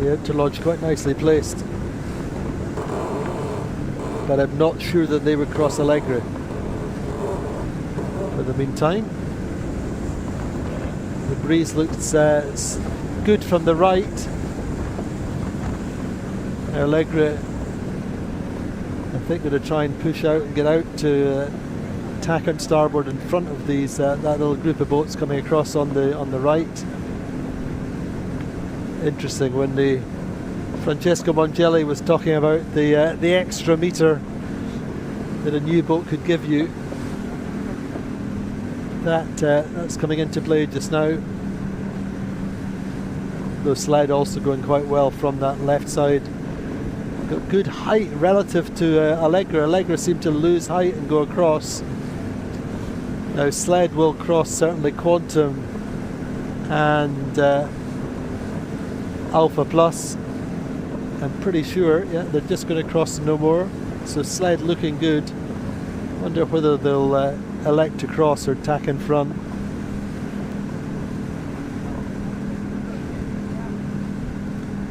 [SPEAKER 1] The outer lodge quite nicely placed. But I'm not sure that they would cross Allegra. For the meantime, the breeze looks good from the right. Allegra, I think, going to try and push out and get out to tack on starboard in front of these that little group of boats coming across on the right. Interesting when Francesco Mongelli was talking about the extra meter that a new boat could give you. That's coming into play just now. The Sled also going quite well from that left side. Got good height relative to Allegra. Allegra seemed to lose height and go across. Now Sled will cross certainly Quantum and Alpha Plus. I'm pretty sure, yeah, they're just going to cross no more. So Sled looking good. Wonder whether they'll elect to cross or tack in front.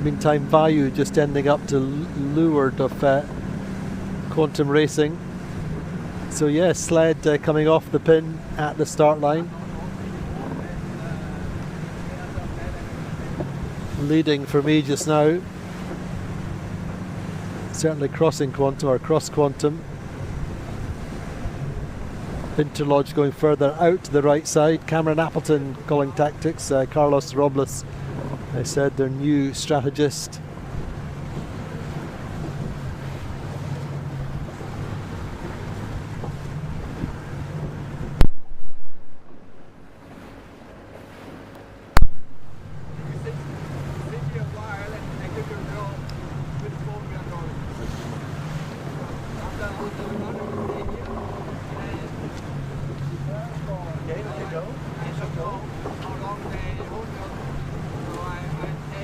[SPEAKER 1] Meantime, Vayu just ending up to leeward of Quantum Racing. So yeah, Sled coming off the pin at the start line. Leading for me just now. Certainly crossing Quantum, or cross Quantum. Interlodge going further out to the right side. Cameron Appleton calling tactics. Carlos Robles, I said, their new strategist.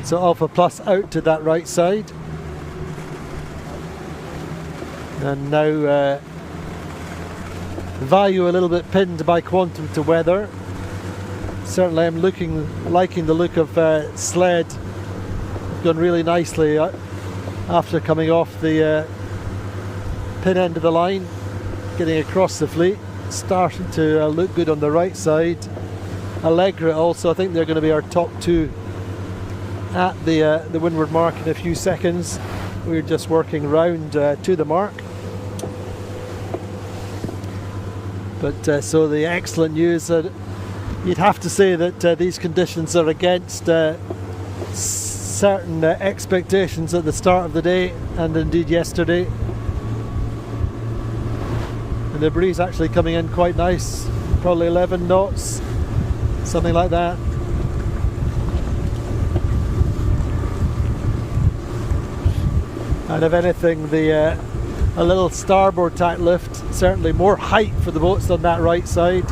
[SPEAKER 1] So Alpha Plus out to that right side. And now Vayu a little bit pinned by Quantum to weather. Certainly I'm liking the look of Sled. Gone really nicely after coming off the pin end of the line. Getting across the fleet. Starting to look good on the right side. Allegra also, I think they're going to be our top two at the windward mark in a few seconds. We're just working round to the mark. But so the excellent news that you'd have to say that these conditions are against certain expectations at the start of the day and indeed yesterday. And the breeze actually coming in quite nice, probably 11 knots, something like that. And if anything, a little starboard tack lift, certainly more height for the boats on that right side.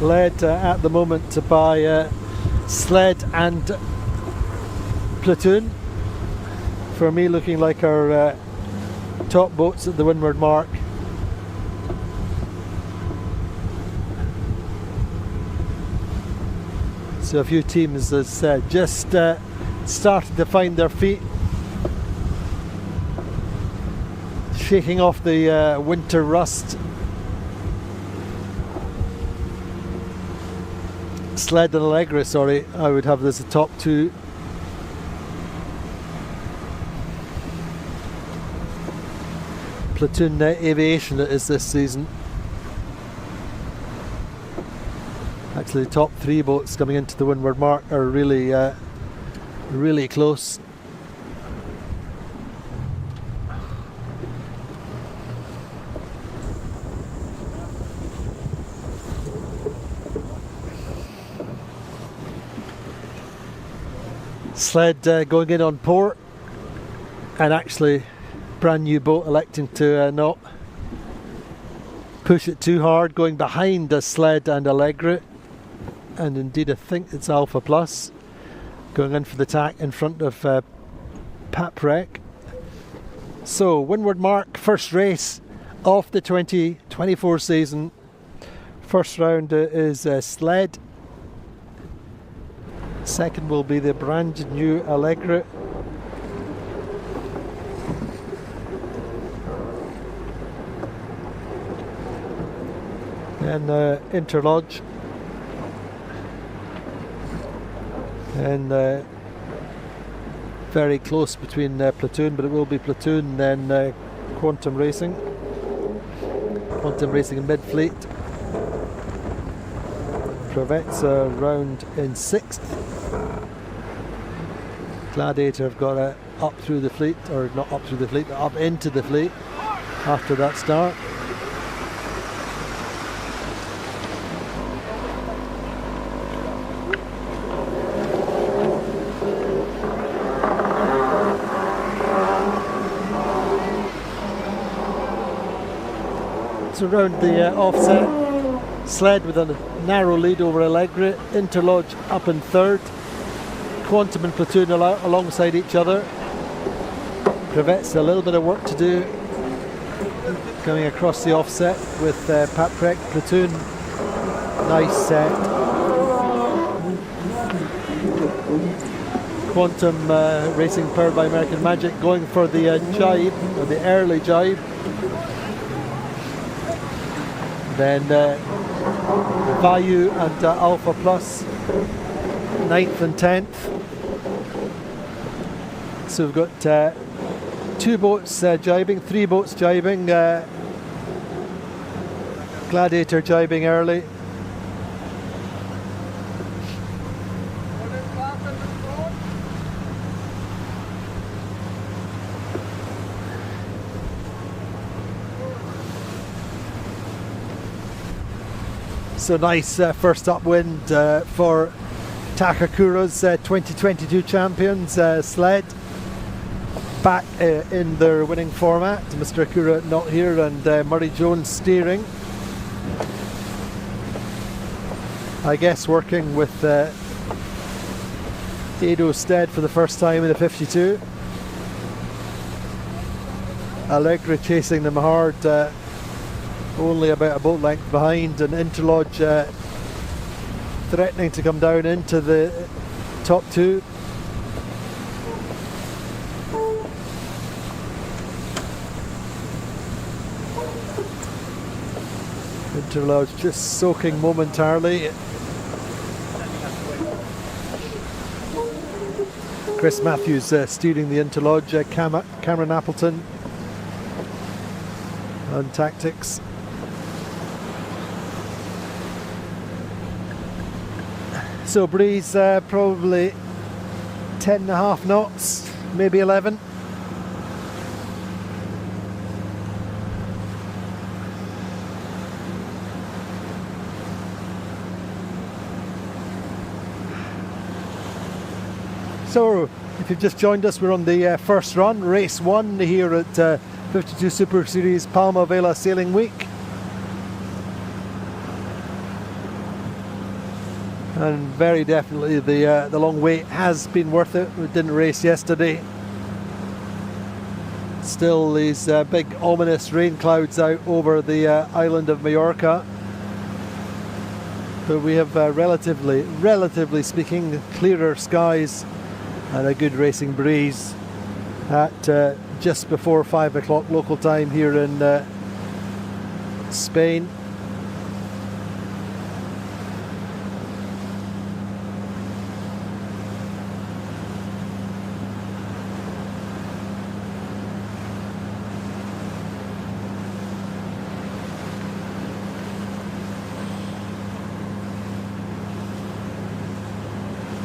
[SPEAKER 1] Led at the moment by Sled and Platoon. For me, looking like our top boats at the windward mark. So a few teams, as said, just started to find their feet, shaking off the winter rust. Sled and Allegra, sorry, I would have this the top two. Platoon Aviation it is this season. Actually, the top three boats coming into the windward mark are really really close. Sled going in on port, and actually brand new boat electing to not push it too hard, going behind the Sled and Allegra, and indeed I think it's Alpha Plus going in for the tack in front of Paprec. So windward mark, first race of the 2024 season. First round is Sled. Second will be the brand new Allegra. And Interlodge. And very close between Platoon, but it will be Platoon, then Quantum Racing. Quantum Racing in mid-fleet. Regatta round in 6th. Gladiator have got up through the fleet, or not up through the fleet, but up into the fleet after that start. So around the offset, Sled with a narrow lead over Allegra, Interlodge up in 3rd, Quantum and Platoon alongside each other. Regatta a little bit of work to do coming across the offset with Paprec. Platoon, nice set. Quantum Racing powered by American Magic going for the jibe, or the early jibe. Then Vayu and Alpha Plus 9th and 10th. So we've got 2 boats jibing, 3 boats jibing. Gladiator jibing early. So nice first upwind for Takakura's 2022 champions, Sled. Back in their winning format. Mr. Akura not here, and Murray Jones steering. I guess working with Edo Stead for the first time in the 52. Allegra chasing them hard. Only about a boat length behind, and Interlodge threatening to come down into the top 2. Interlodge just soaking momentarily. Chris Matthews steering the Interlodge, Cameron Appleton on tactics. So breeze probably 10.5 knots, maybe 11. So if you've just joined us, we're on the first run, race 1 here at 52 Super Series Palmavela Sailing Week. And very definitely the long wait has been worth it. We didn't race yesterday. Still these big ominous rain clouds out over the island of Mallorca. But we have relatively speaking, clearer skies and a good racing breeze at just before 5 o'clock local time here in Spain.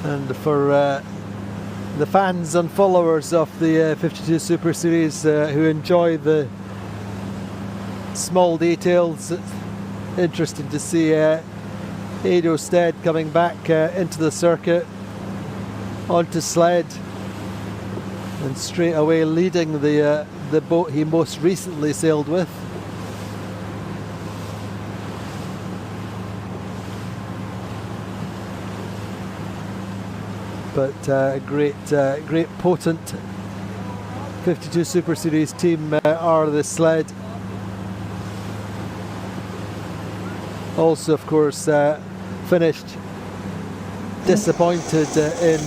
[SPEAKER 1] And for the fans and followers of the 52 Super Series who enjoy the small details, it's interesting to see Edo Stead coming back into the circuit onto Sled and straight away leading the boat he most recently sailed with. But a great potent 52 Super Series team are the Sled. Also, of course, finished disappointed in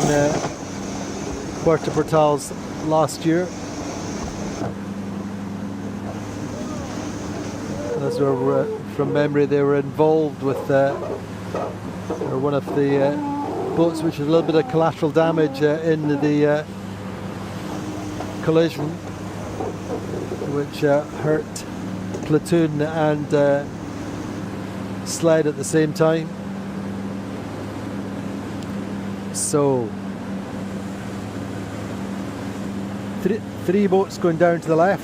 [SPEAKER 1] Puerto Portal's last year. As we're from memory, they were involved with one of the boats which had a little bit of collateral damage in the collision, which hurt Platoon and Sled at the same time. So three boats going down to the left.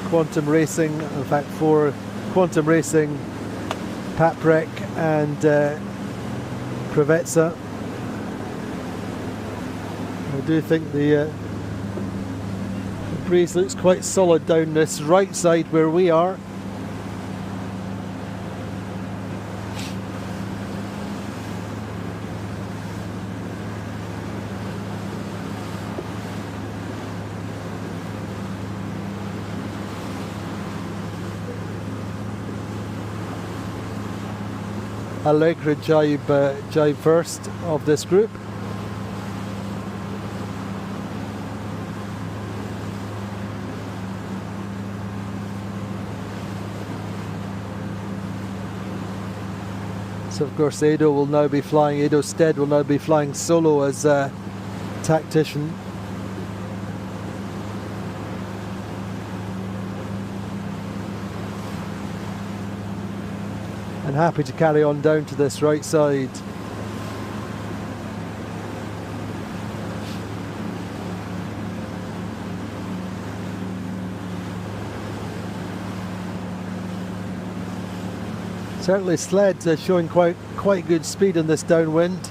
[SPEAKER 1] Quantum Racing, in fact 4, Quantum Racing, Paprec and Prevetsa. I do think the breeze looks quite solid down this right side where we are. Allegra jibe first of this group. So of course Ado Stead will now be flying solo as a tactician. And happy to carry on down to this right side. Certainly Sled showing quite good speed in this downwind.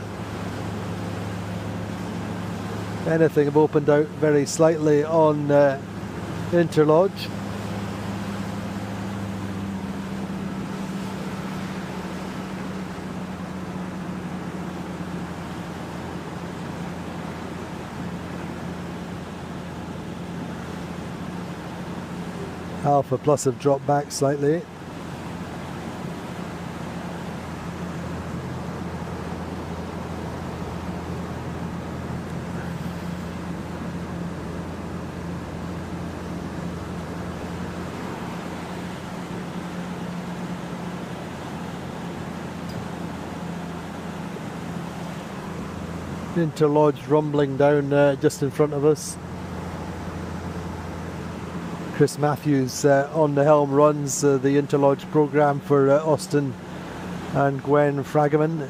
[SPEAKER 1] Anything have opened out very slightly on Interlodge. Alpha Plus have dropped back slightly. Interlodge rumbling down just in front of us. Chris Matthews on the helm runs the Interlodge programme for Austin and Gwen Fragaman.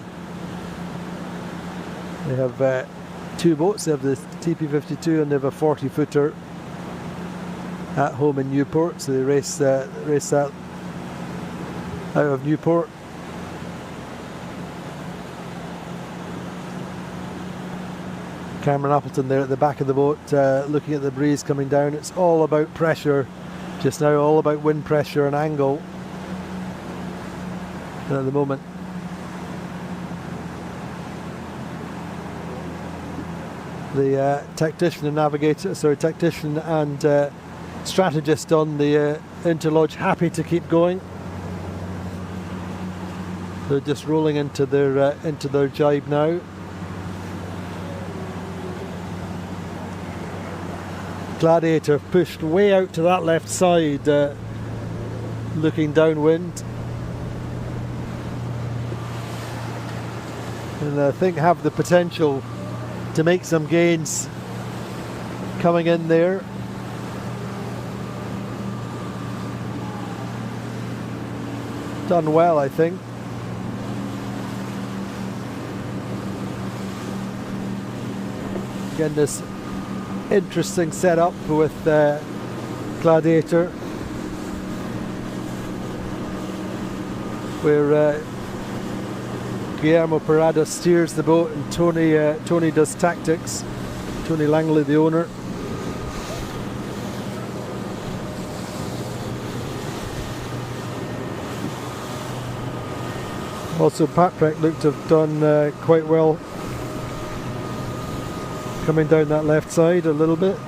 [SPEAKER 1] They have two boats. They have the TP52 and they have a 40-footer at home in Newport. So they race that out of Newport. Cameron Appleton there at the back of the boat, looking at the breeze coming down. It's all about pressure just now, all about wind pressure and angle. And at the moment, the tactician and strategist on the Interlodge happy to keep going. They're just rolling into their jibe now. Gladiator pushed way out to that left side, looking downwind, and I think have the potential to make some gains coming in there. Done well, I think. Again, this interesting setup with Gladiator, where Guillermo Parada steers the boat and Tony does tactics. Tony Langley, the owner. Also, Paprec looked to have done quite well coming down that left side a little bit.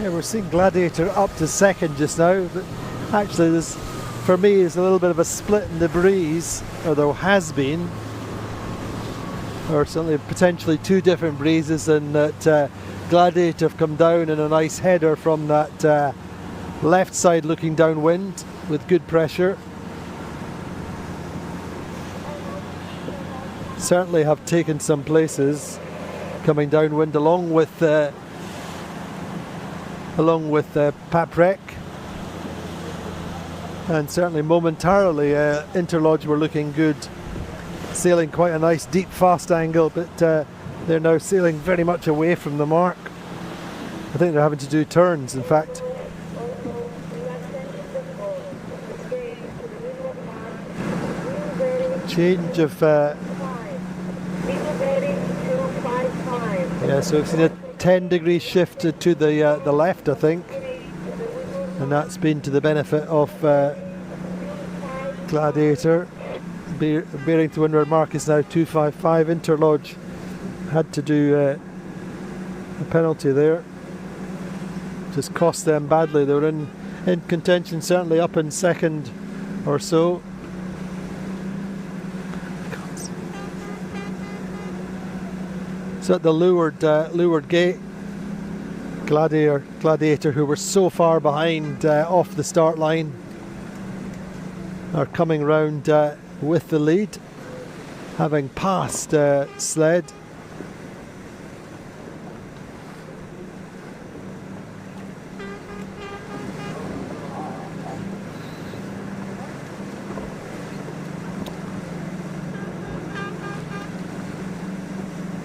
[SPEAKER 1] Yeah, we're seeing Gladiator up to second just now, but actually this, for me, is a little bit of a split in the breeze, or there has been, or certainly potentially two different breezes, and that Gladiator have come down in a nice header from that left side looking downwind with good pressure. Certainly have taken some places coming downwind along with Paprec, and certainly momentarily Interlodge were looking good, sailing quite a nice deep fast angle, but they're now sailing very much away from the mark. I think they're having to do turns, in fact. Change of yeah, so we've seen a 10-degree shift to the left, I think, and that's been to the benefit of Gladiator. Bearing to windward mark is now 255. Interlodge had to do a penalty there, just cost them badly. They were in contention, certainly up in second or so. So at the leeward gate, Gladiator, who were so far behind off the start line, are coming round with the lead, having passed Sled.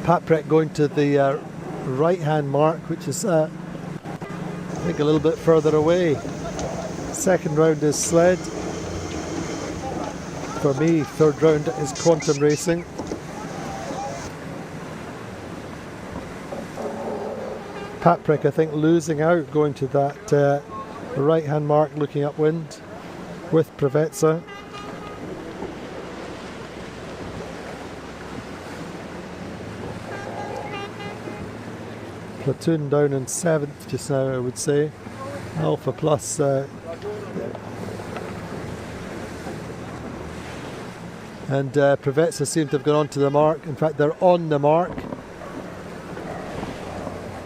[SPEAKER 1] Paprec going to the right-hand mark, which is I think a little bit further away. Second round is Sled. For me, third round is Quantum Racing. Paprec, I think, losing out, going to that right-hand mark, looking upwind with Prevetsa. Platoon down in 7th just now, I would say. Alpha Plus and Prevetsa seem to have gone on to the mark. In fact, they're on the mark.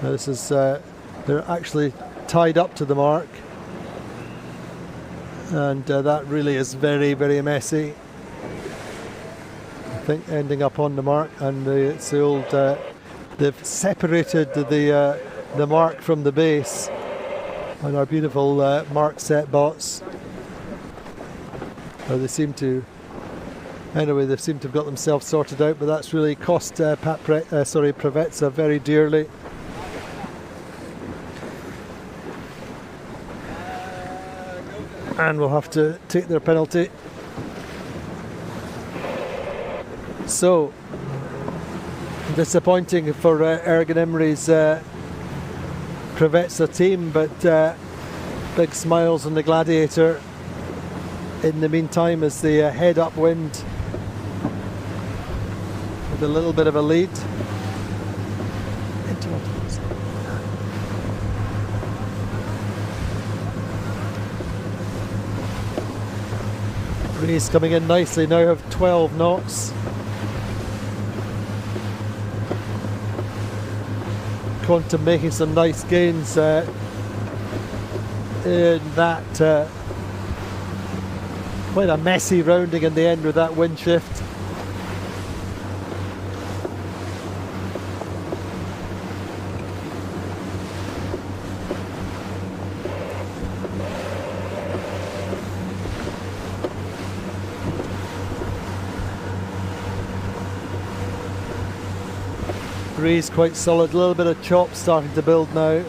[SPEAKER 1] Now this is they're actually tied up to the mark, and that really is very, very messy. I think ending up on the mark, and it's the old. They've separated the mark from the base on our beautiful mark set bots. Or they seem to, anyway, they seem to have got themselves sorted out, but that's really cost Prevetsa very dearly. And will have to take their penalty. So, disappointing for Ergen Emery's Prevetsa team, but big smiles on the Gladiator in the meantime as they head upwind with a little bit of a lead. Breeze coming in nicely, now have 12 knots. Quantum making some nice gains in that quite a messy rounding in the end with that wind shift. Breeze quite solid, a little bit of chop starting to build now.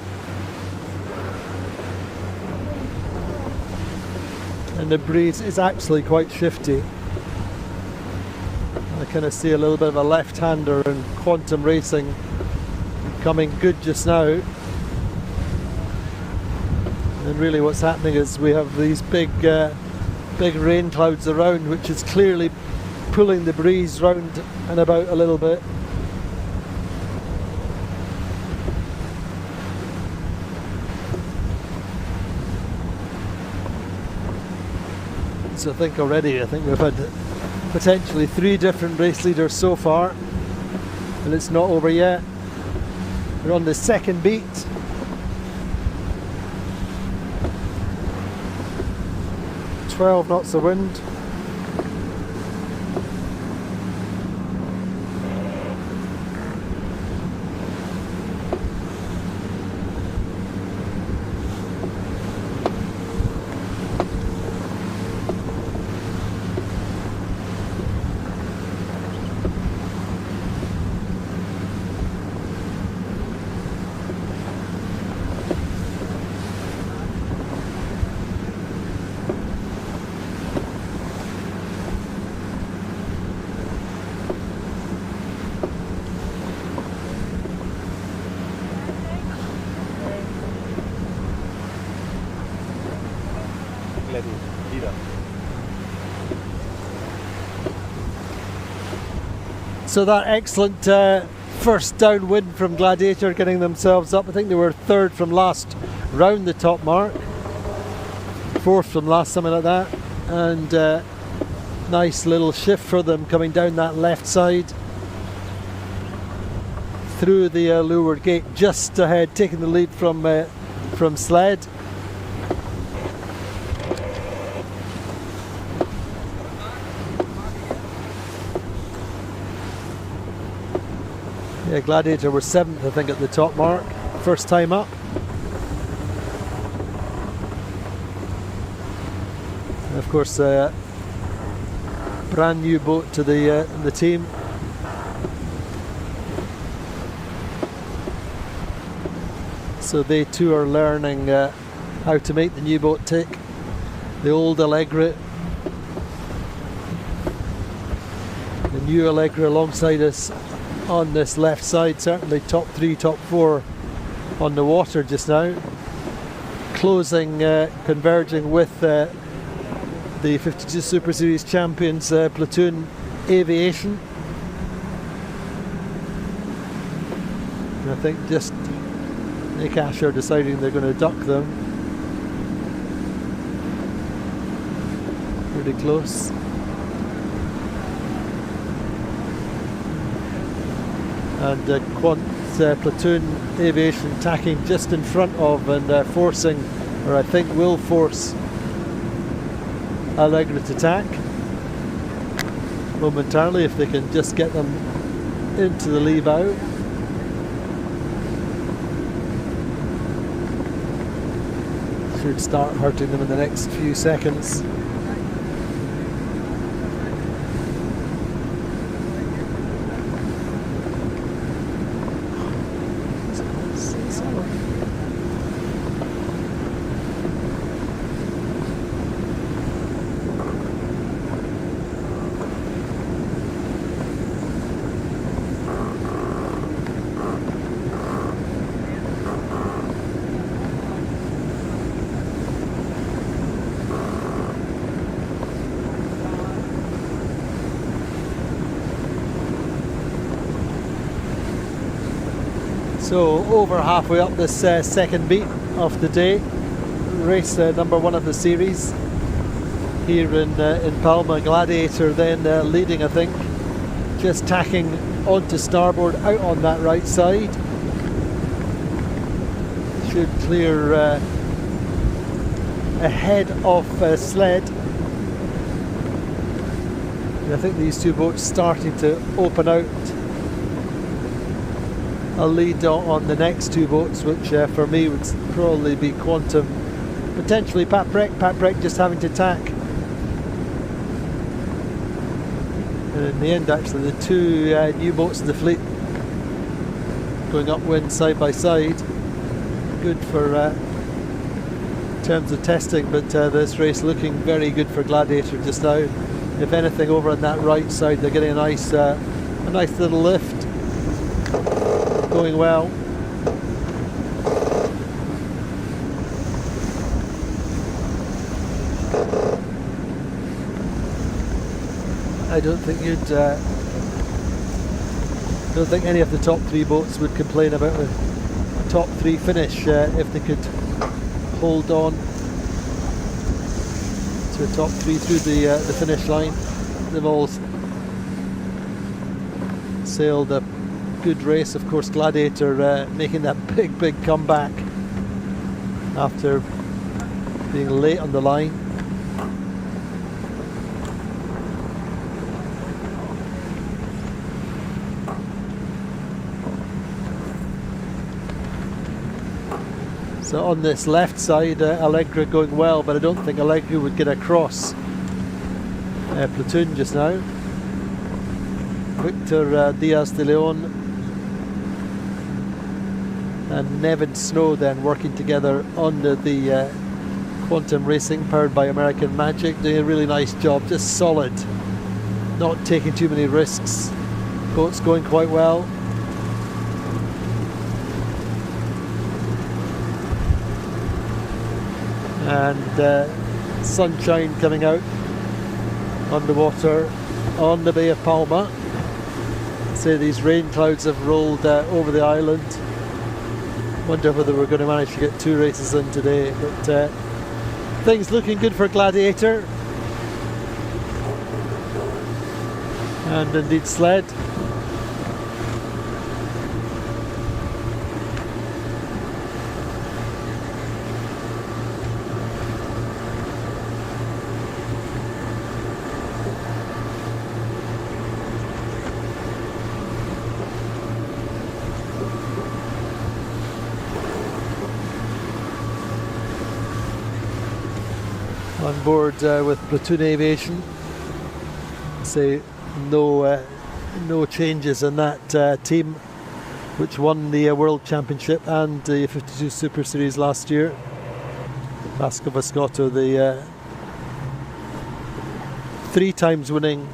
[SPEAKER 1] And the breeze is actually quite shifty. I kind of see a little bit of a left-hander in Quantum Racing coming good just now. And really what's happening is we have these big rain clouds around, which is clearly pulling the breeze round and about a little bit. boats, I think, already. I think we've had potentially 3 different race leaders so far, and it's not over yet. We're on the second beat. "12 knots of wind." So that excellent first downwind from Gladiator, getting themselves up. I think they were 3rd from last round the top mark, 4th from last, something like that. And nice little shift for them coming down that left side through the leeward gate, just ahead, taking the lead from Sled. Yeah, Gladiator were 7th, I think, at the top mark, first time up. And of course, brand new boat to the team. So they too are learning how to make the new boat tick. The old Allegra, the new Allegra alongside us on this left side, certainly top 3, top 4 on the water just now. Closing, converging with the 52 Super Series champions, Platoon Aviation. And I think just Nick Asher deciding they're going to duck them. Pretty close. And Platoon Aviation tacking just in front of and forcing, or I think will force, Allegra to tack momentarily if they can just get them into the lee bow. Should start hurting them in the next few seconds. So over halfway up this second beat of the day, race number 1 of the series here in Palma. Gladiator then leading, I think, just tacking onto starboard out on that right side. Should clear ahead of Sled. And I think these two boats starting to open out a lead on the next two boats, which for me would probably be Quantum, potentially Pat Preck just having to tack. And in the end, actually, the two new boats in the fleet going upwind side by side, good for in terms of testing, but this race looking very good for Gladiator just now. If anything, over on that right side, they're getting a nice little lift. Going well. I don't think any of the top three boats would complain about the top three finish if they could hold on to the top three through the finish line. They've all sailed a good race. Of course, Gladiator making that big comeback after being late on the line. So on this left side, Allegra going well, but I don't think Allegra would get across Platoon just now. Victor Diaz de Leon and Nevin Snow then working together on the Quantum Racing powered by American Magic, doing a really nice job, just solid, not taking too many risks. Boat's going quite well. And sunshine coming out on the water on the Bay of Palma. So these rain clouds have rolled over the island. Wonder whether we're going to manage to get 2 races in today, but things looking good for Gladiator and indeed Sled. On board with Platoon Aviation. Say no changes in that team, which won the World Championship and the 52 Super Series last year. Vasco Vascotto, the 3 times winning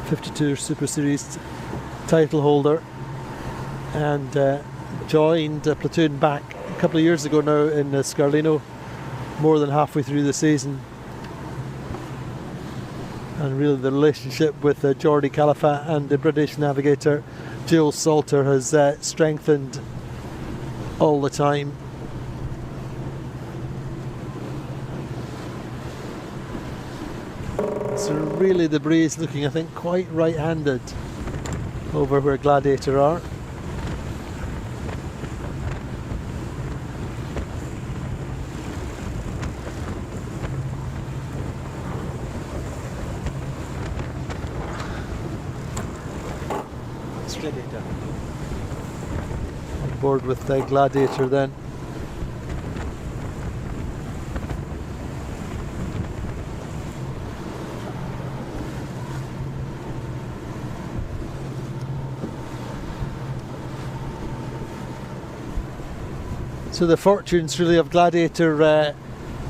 [SPEAKER 1] 52 Super Series title holder, and joined Platoon back a couple of years ago now in Scarlino, more than halfway through the season. And really the relationship with Jordi Calafat and the British navigator Jill Salter has strengthened all the time. So really the breeze looking, I think, quite right-handed over where Gladiator are. On board with the Gladiator then. So the fortunes really of Gladiator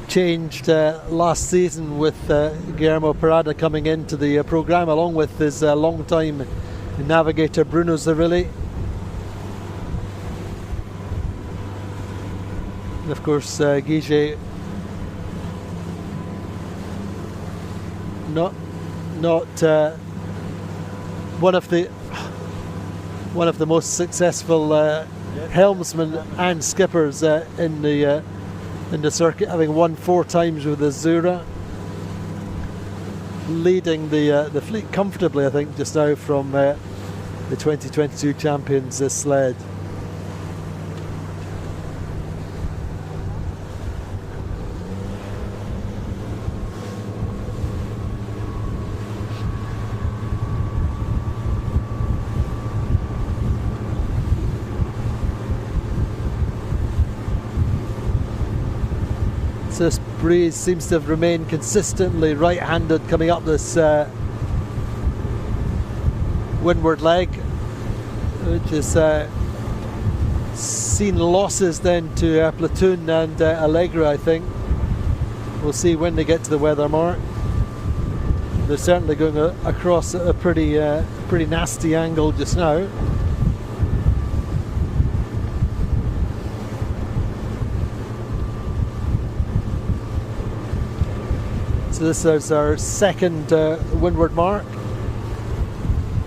[SPEAKER 1] changed last season with Guillermo Parada coming into the programme along with his long-time navigator Bruno Zarilli. And of course Guige not one of the most successful helmsmen and skippers in the circuit, having won 4 times with Azura, leading the fleet comfortably, I think, just now from the 2022 champions Sled. This breeze seems to have remained consistently right-handed coming up this windward leg, which has seen losses then to Platoon and Allegra, I think. We'll see when they get to the weather mark. They're certainly going across at a pretty nasty angle just now. So this is our second windward mark.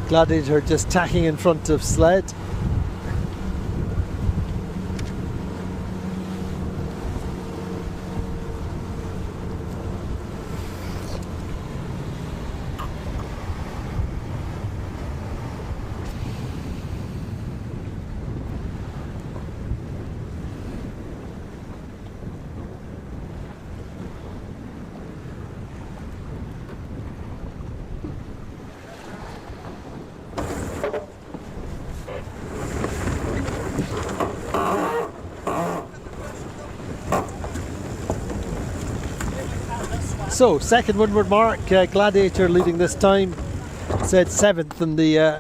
[SPEAKER 1] Gladiator just tacking in front of Sled. So, second windward mark, Gladiator leading this time, said 7th in the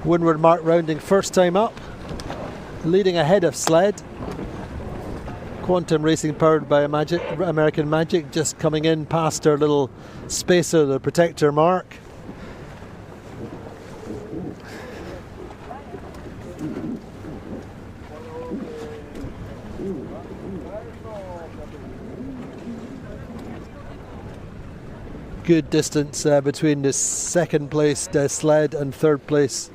[SPEAKER 1] windward mark rounding first time up, leading ahead of Sled. Quantum Racing powered by American Magic just coming in past our little spacer, the protector mark. Good distance between the second place Sled and third place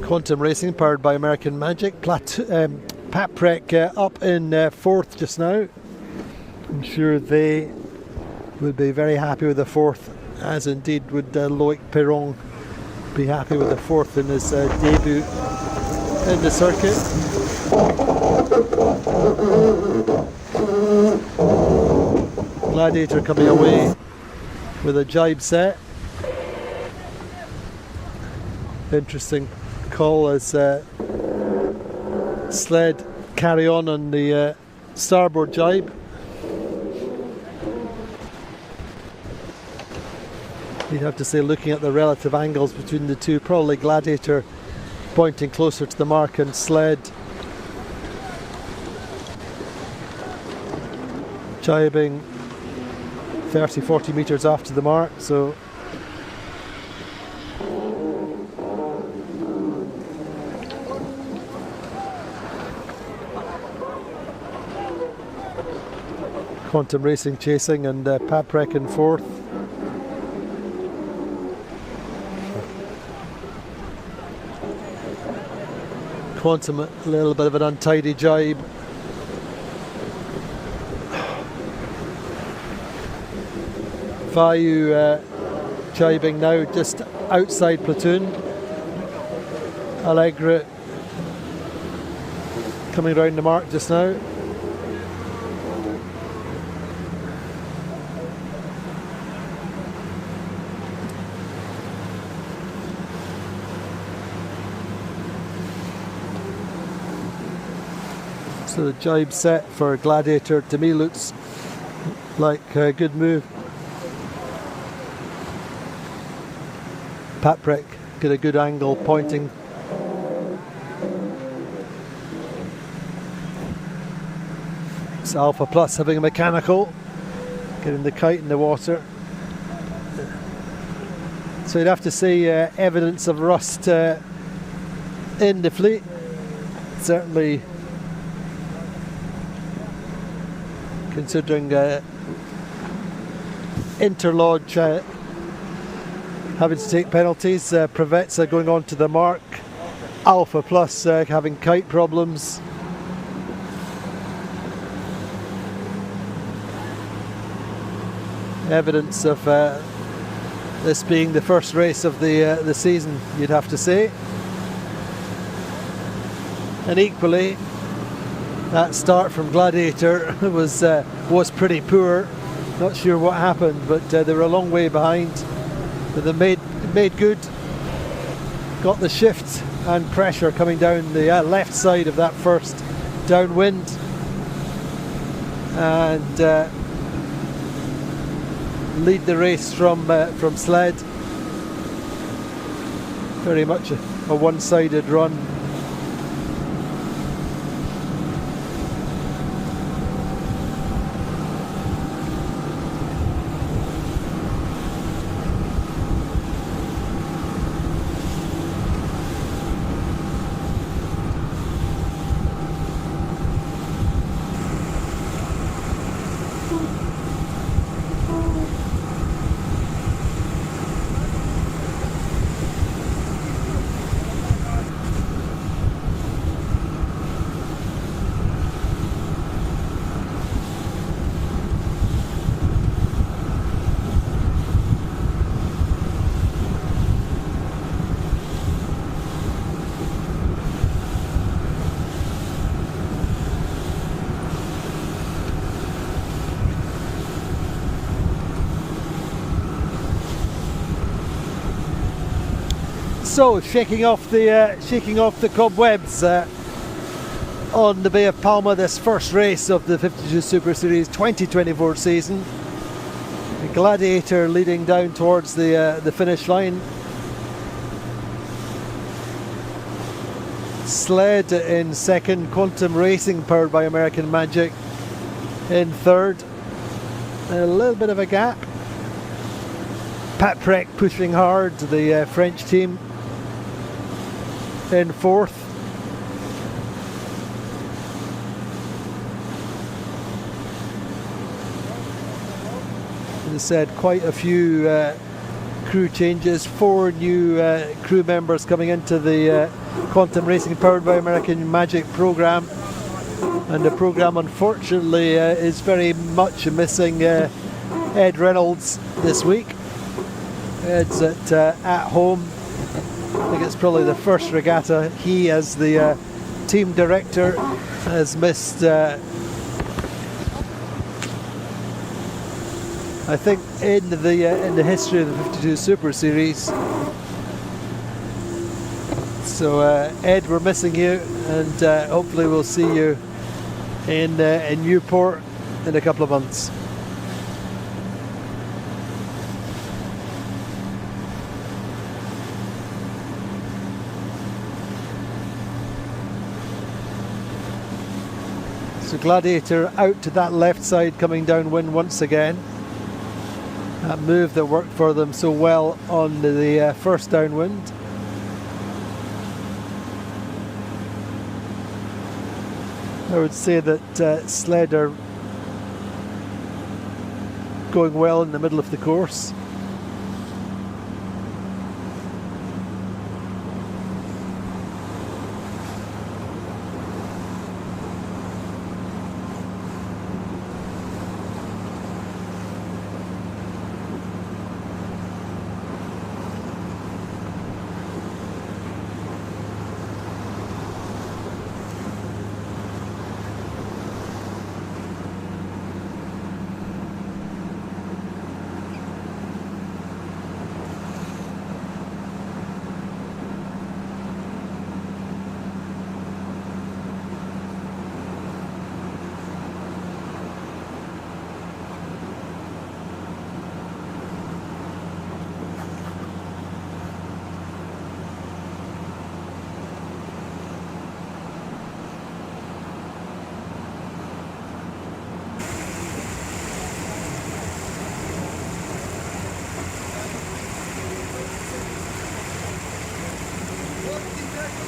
[SPEAKER 1] Quantum Racing powered by American Magic. Paprec up in fourth just now. I'm sure they would be very happy with the fourth, as indeed would Loic Perron be happy with the fourth in his debut in the circuit. Gladiator coming away with a jibe set. Interesting call as Sled carry on the starboard jibe. You'd have to say, looking at the relative angles between the two, probably Gladiator pointing closer to the mark and Sled jibing 30-40 metres after the mark. So Quantum Racing chasing and Paprec in fourth. Quantum a little bit of an untidy jibe. Vayu jibing now just outside Platoon. Allegra coming round the mark just now. So the jibe set for Gladiator to me looks like a good move. Paprec get a good angle pointing. It's Alpha Plus having a mechanical, getting the kite in the water. So you'd have to say evidence of rust in the fleet. Certainly, considering Interlodge having to take penalties, Pravetsa going on to the mark, Alpha Plus having kite problems. Evidence of this being the first race of the season, you'd have to say. And equally, that start from Gladiator was pretty poor. Not sure what happened, but they were a long way behind. But they made good. Got the shift and pressure coming down the left side of that first downwind, and lead the race from Sled. Very much a one-sided run. So shaking off the cobwebs on the Bay of Palma, this first race of the 52 Super Series 2024 season. The Gladiator leading down towards the finish line. Sled in second, Quantum Racing powered by American Magic in third. A little bit of a gap. Pat Prec pushing hard, the French team in fourth. As I said, quite a few crew changes, 4 new crew members coming into the Quantum Racing powered by American Magic program, and the program unfortunately is very much missing Ed Reynolds this week. Ed's at home. I think it's probably the first regatta he, as the team director, has missed. I think in the history of the 52 Super Series. So Ed, we're missing you, and hopefully we'll see you in Newport in a couple of months. So Gladiator out to that left side, coming downwind once again. That move that worked for them so well on the first downwind. I would say that Sled are going well in the middle of the course.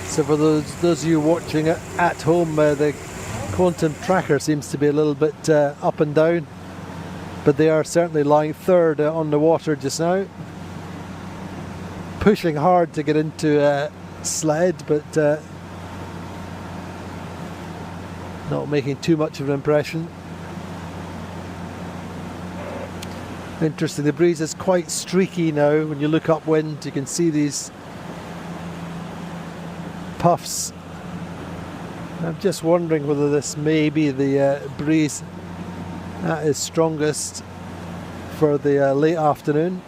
[SPEAKER 1] So for those of you watching it at home, the Quantum tracker seems to be a little bit up and down, but they are certainly lying third on the water just now. Pushing hard to get into Sled, but not making too much of an impression. Interesting, the breeze is quite streaky now. When you look upwind, you can see these puffs. I'm just wondering whether this may be the breeze that is strongest for the late afternoon.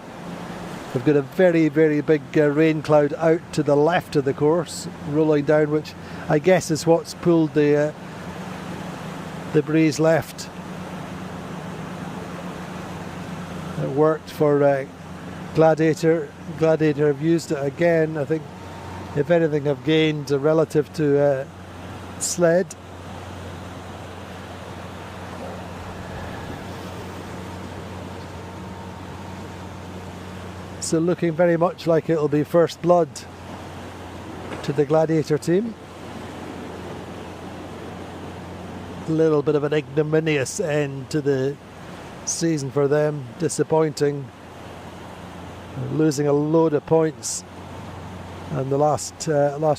[SPEAKER 1] We've got a very, very big rain cloud out to the left of the course, rolling down, which I guess is what's pulled the breeze left. It worked for Gladiator. Gladiator have used it again. I think, if anything, have gained relative to Sled. So looking very much like it'll be first blood to the Gladiator team. A little bit of an ignominious end to the season for them. Disappointing. Losing a load of points. And the last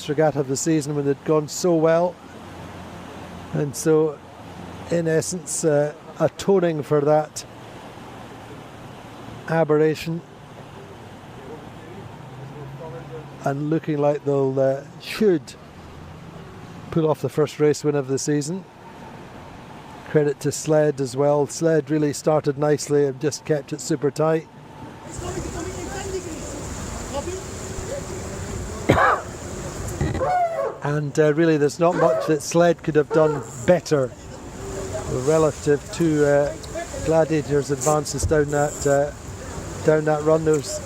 [SPEAKER 1] regatta of the season when they'd gone so well, and so in essence atoning for that aberration, and looking like they'll should pull off the first race win of the season. Credit to Sled as well. Sled really started nicely and just kept it super tight. And really there's not much that Sled could have done better relative to Gladiator's advances down that run. There's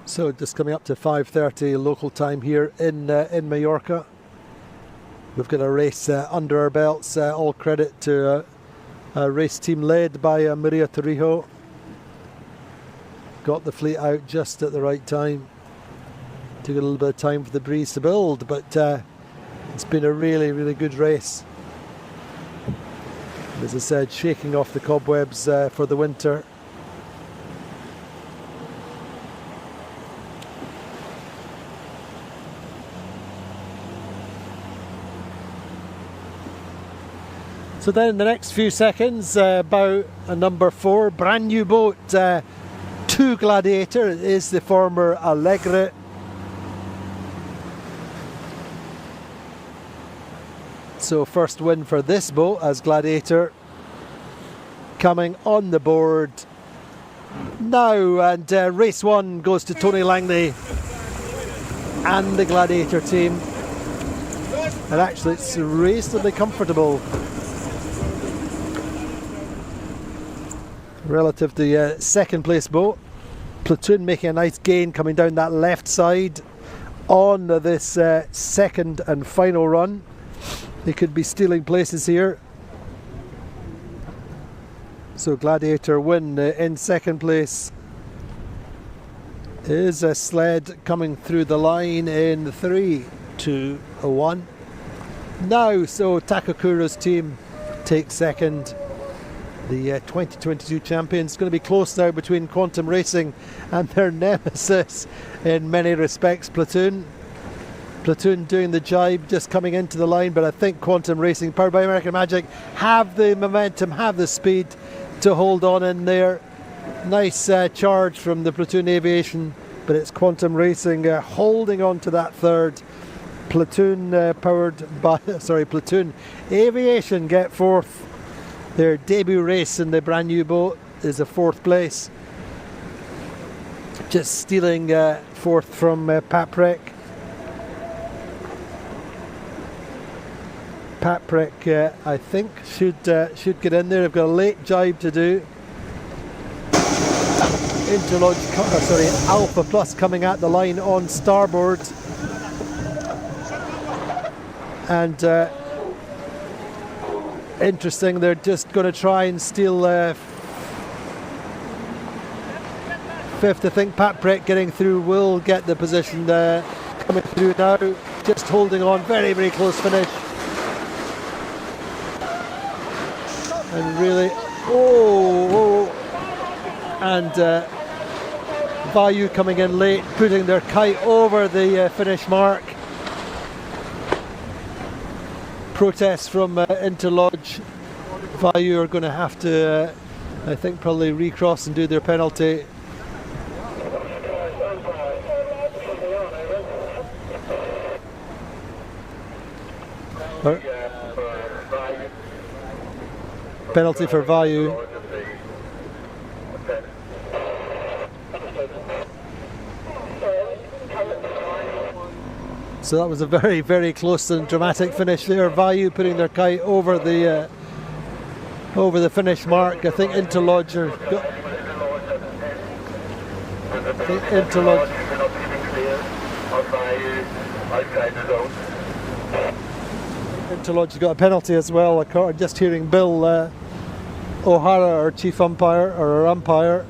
[SPEAKER 1] so just coming up to 5:30 local time here in Mallorca. We've got a race under our belts. All credit to a race team led by Maria Torrijos. Got the fleet out just at the right time. Took a little bit of time for the breeze to build, but it's been a really, really good race. As I said, shaking off the cobwebs for the winter. So then in the next few seconds, about a number 4, brand new boat, 2 Gladiator, it is the former Allegra. So first win for this boat as Gladiator coming on the board now, and race 1 goes to Tony Langley and the Gladiator team, and actually it's reasonably comfortable relative to the second place boat. Platoon making a nice gain coming down that left side on this second and final run. They could be stealing places here. So Gladiator win in second place. Is a Sled coming through the line in 3, 2, 1. Now, so Takakura's team takes second. The 2022 champions. It's going to be close now between Quantum Racing and their nemesis in many respects, Platoon. Platoon doing the jibe, just coming into the line, but I think Quantum Racing, powered by American Magic, have the momentum, have the speed to hold on in there. Nice charge from the Platoon Aviation, but it's Quantum Racing holding on to that third. Platoon Platoon Aviation get fourth. Their debut race in the brand new boat is a 4th place. Just stealing 4th from Paprec. Paprec, I think, should get in there. They've got a late jibe to do. Alpha Plus coming at the line on starboard. And interesting, they're just going to try and steal 5th. I think Paprec getting through will get the position coming through now. Just holding on, very, very close finish. And really, and Vayu coming in late, putting their kite over the finish mark. Protests from Interlodge. Vayu are going to have to, I think, probably recross and do their penalty. Penalty for Vayu. So that was a very, very close and dramatic finish there. Vayu putting their kite over the finish mark. I think Interlodge Interlodge got a penalty as well. Just hearing Bill O'Hara, our chief umpire, or our umpire.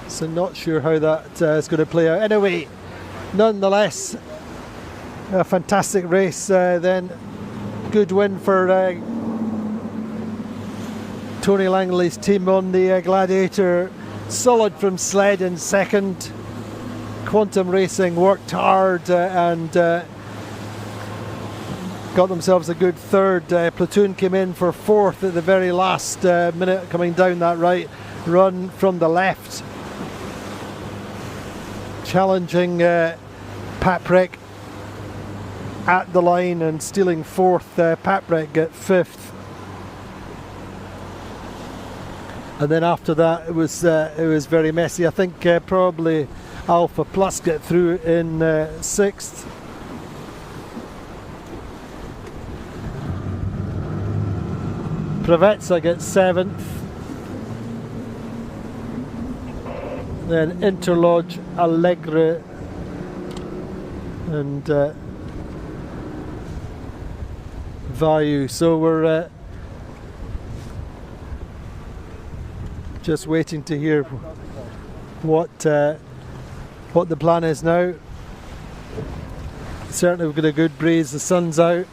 [SPEAKER 1] So not sure how that is going to play out. Anyway, nonetheless, a fantastic race then. Good win for Tony Langley's team on the Gladiator. Solid from Sled in second. Quantum Racing worked hard and got themselves a good third. Platoon came in for 4th at the very last minute, coming down that right run from the left. Challenging Paprec at the line and stealing fourth. Paprec got fifth. And then after that, it was very messy. I think probably Alpha Plus got through in sixth. Pravetsa gets seventh. Then Interlodge, Allegra, and Vayu. So we're just waiting to hear what the plan is now. Certainly we've got a good breeze. The sun's out.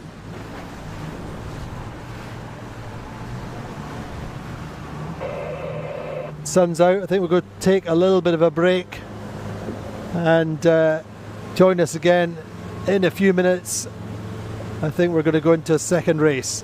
[SPEAKER 1] Sun's out. I think we're going to take a little bit of a break and join us again in a few minutes. I think we're going to go into a second race.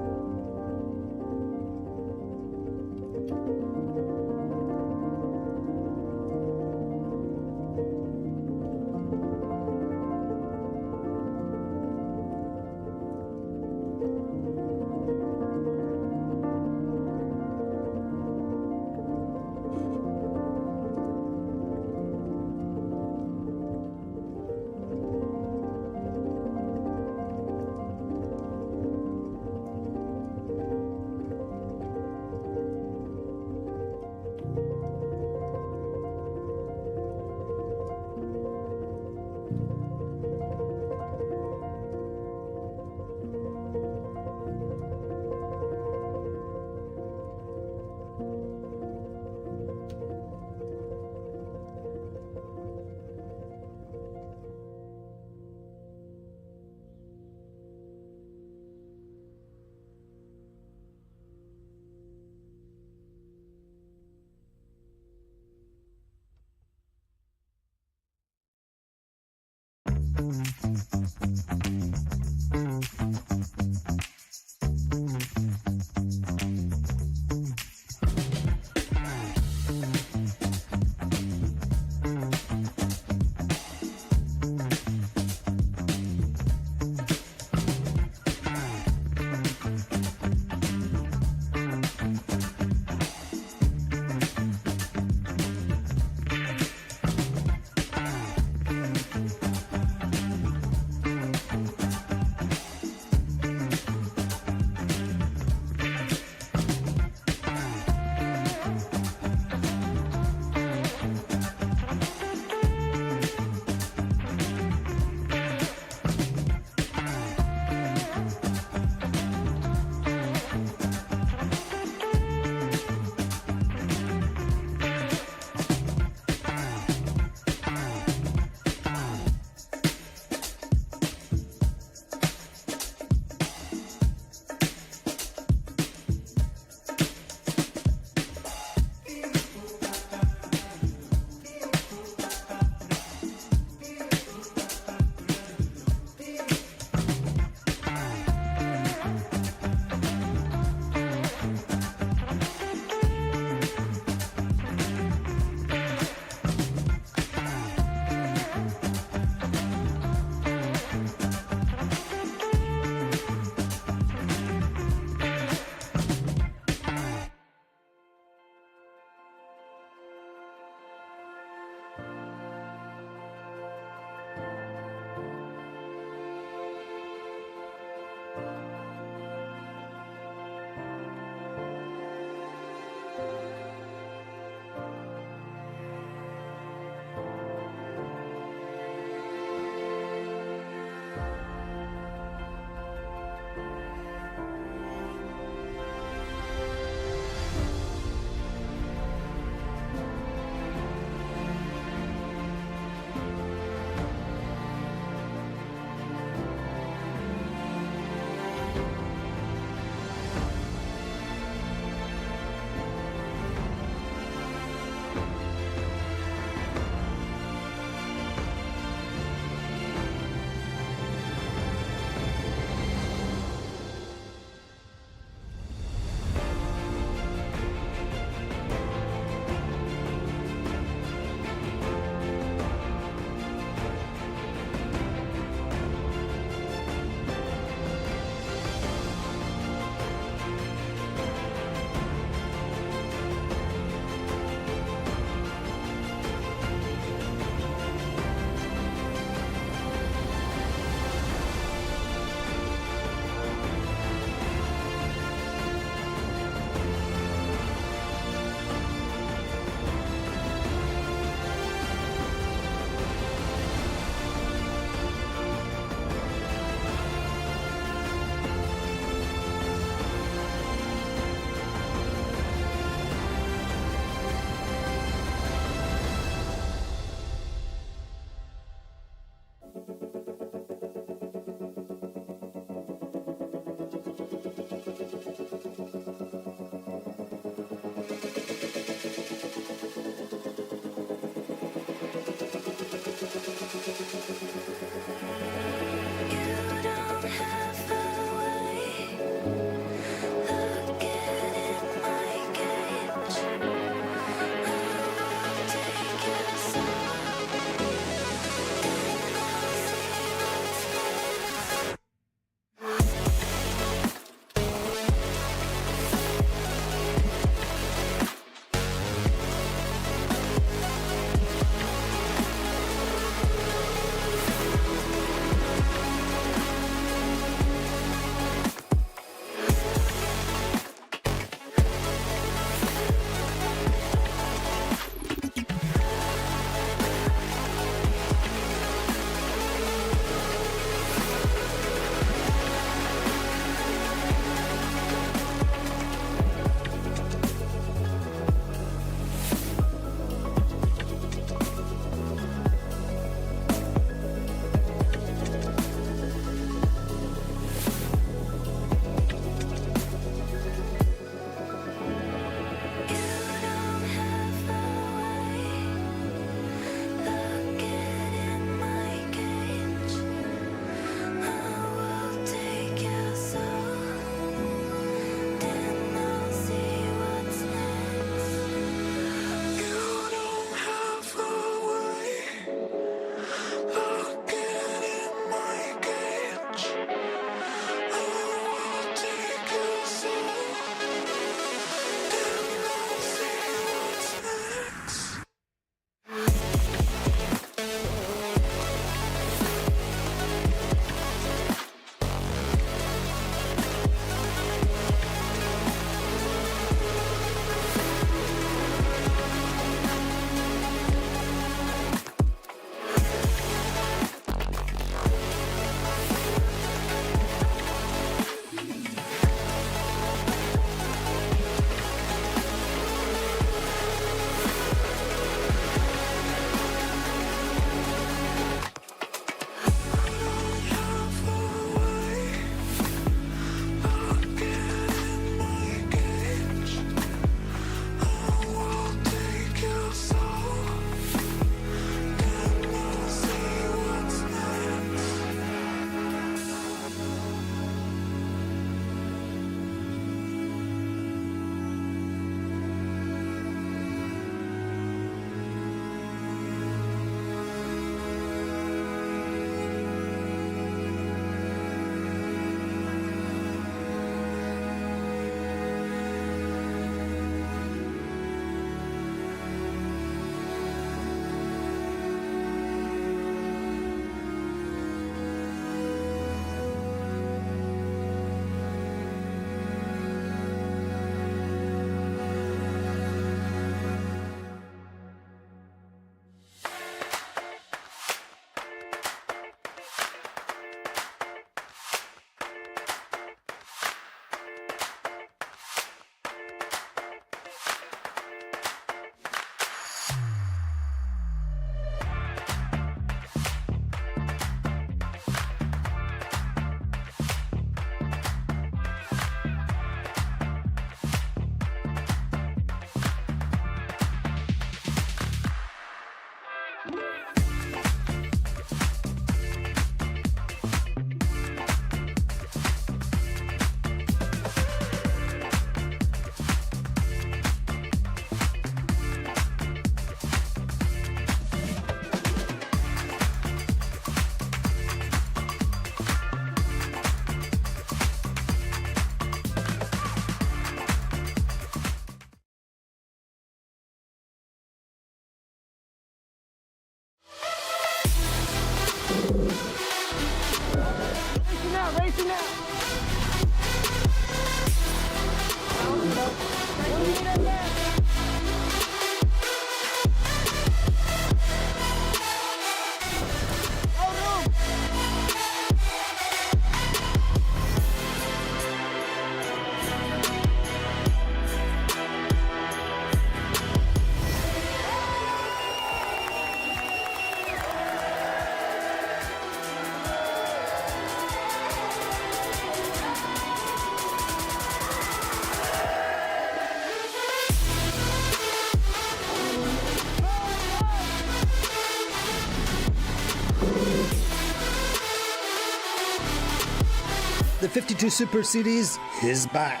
[SPEAKER 1] The 52 Super Series is back.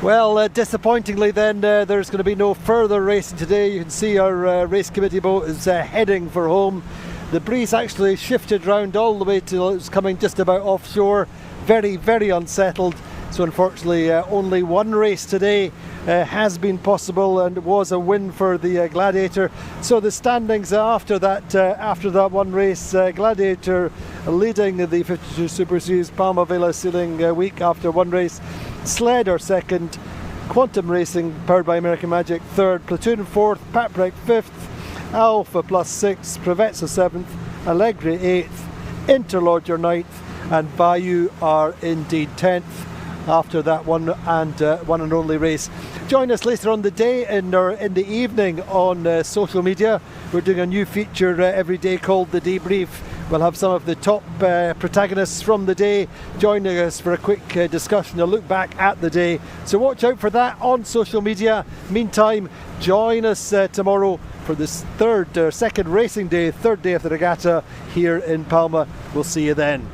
[SPEAKER 1] Well, disappointingly then, there's going to be no further racing today. You can see our race committee boat is heading for home. The breeze actually shifted round all the way till it was coming just about offshore. Very, very unsettled. So unfortunately, only one race today has been possible, and it was a win for the Gladiator. So the standings after that one race, Gladiator leading the 52 Super Series Palmavela Sailing Week after one race. Sled are second, Quantum Racing powered by American Magic third, Platoon fourth, Paprec fifth, Alpha plus sixth, Prevezza seventh, Allegra eighth, Interlodger ninth, and Bayou are indeed 10th after that one and only race. Join us later on the day in the evening on social media. We're doing a new feature every day called The Debrief. We'll have some of the top protagonists from the day joining us for a quick discussion, a look back at the day. So watch out for that on social media. Meantime, join us tomorrow for this second racing day, third day of the regatta here in Palma. We'll see you then.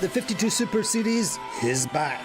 [SPEAKER 1] The 52 Super Series is back.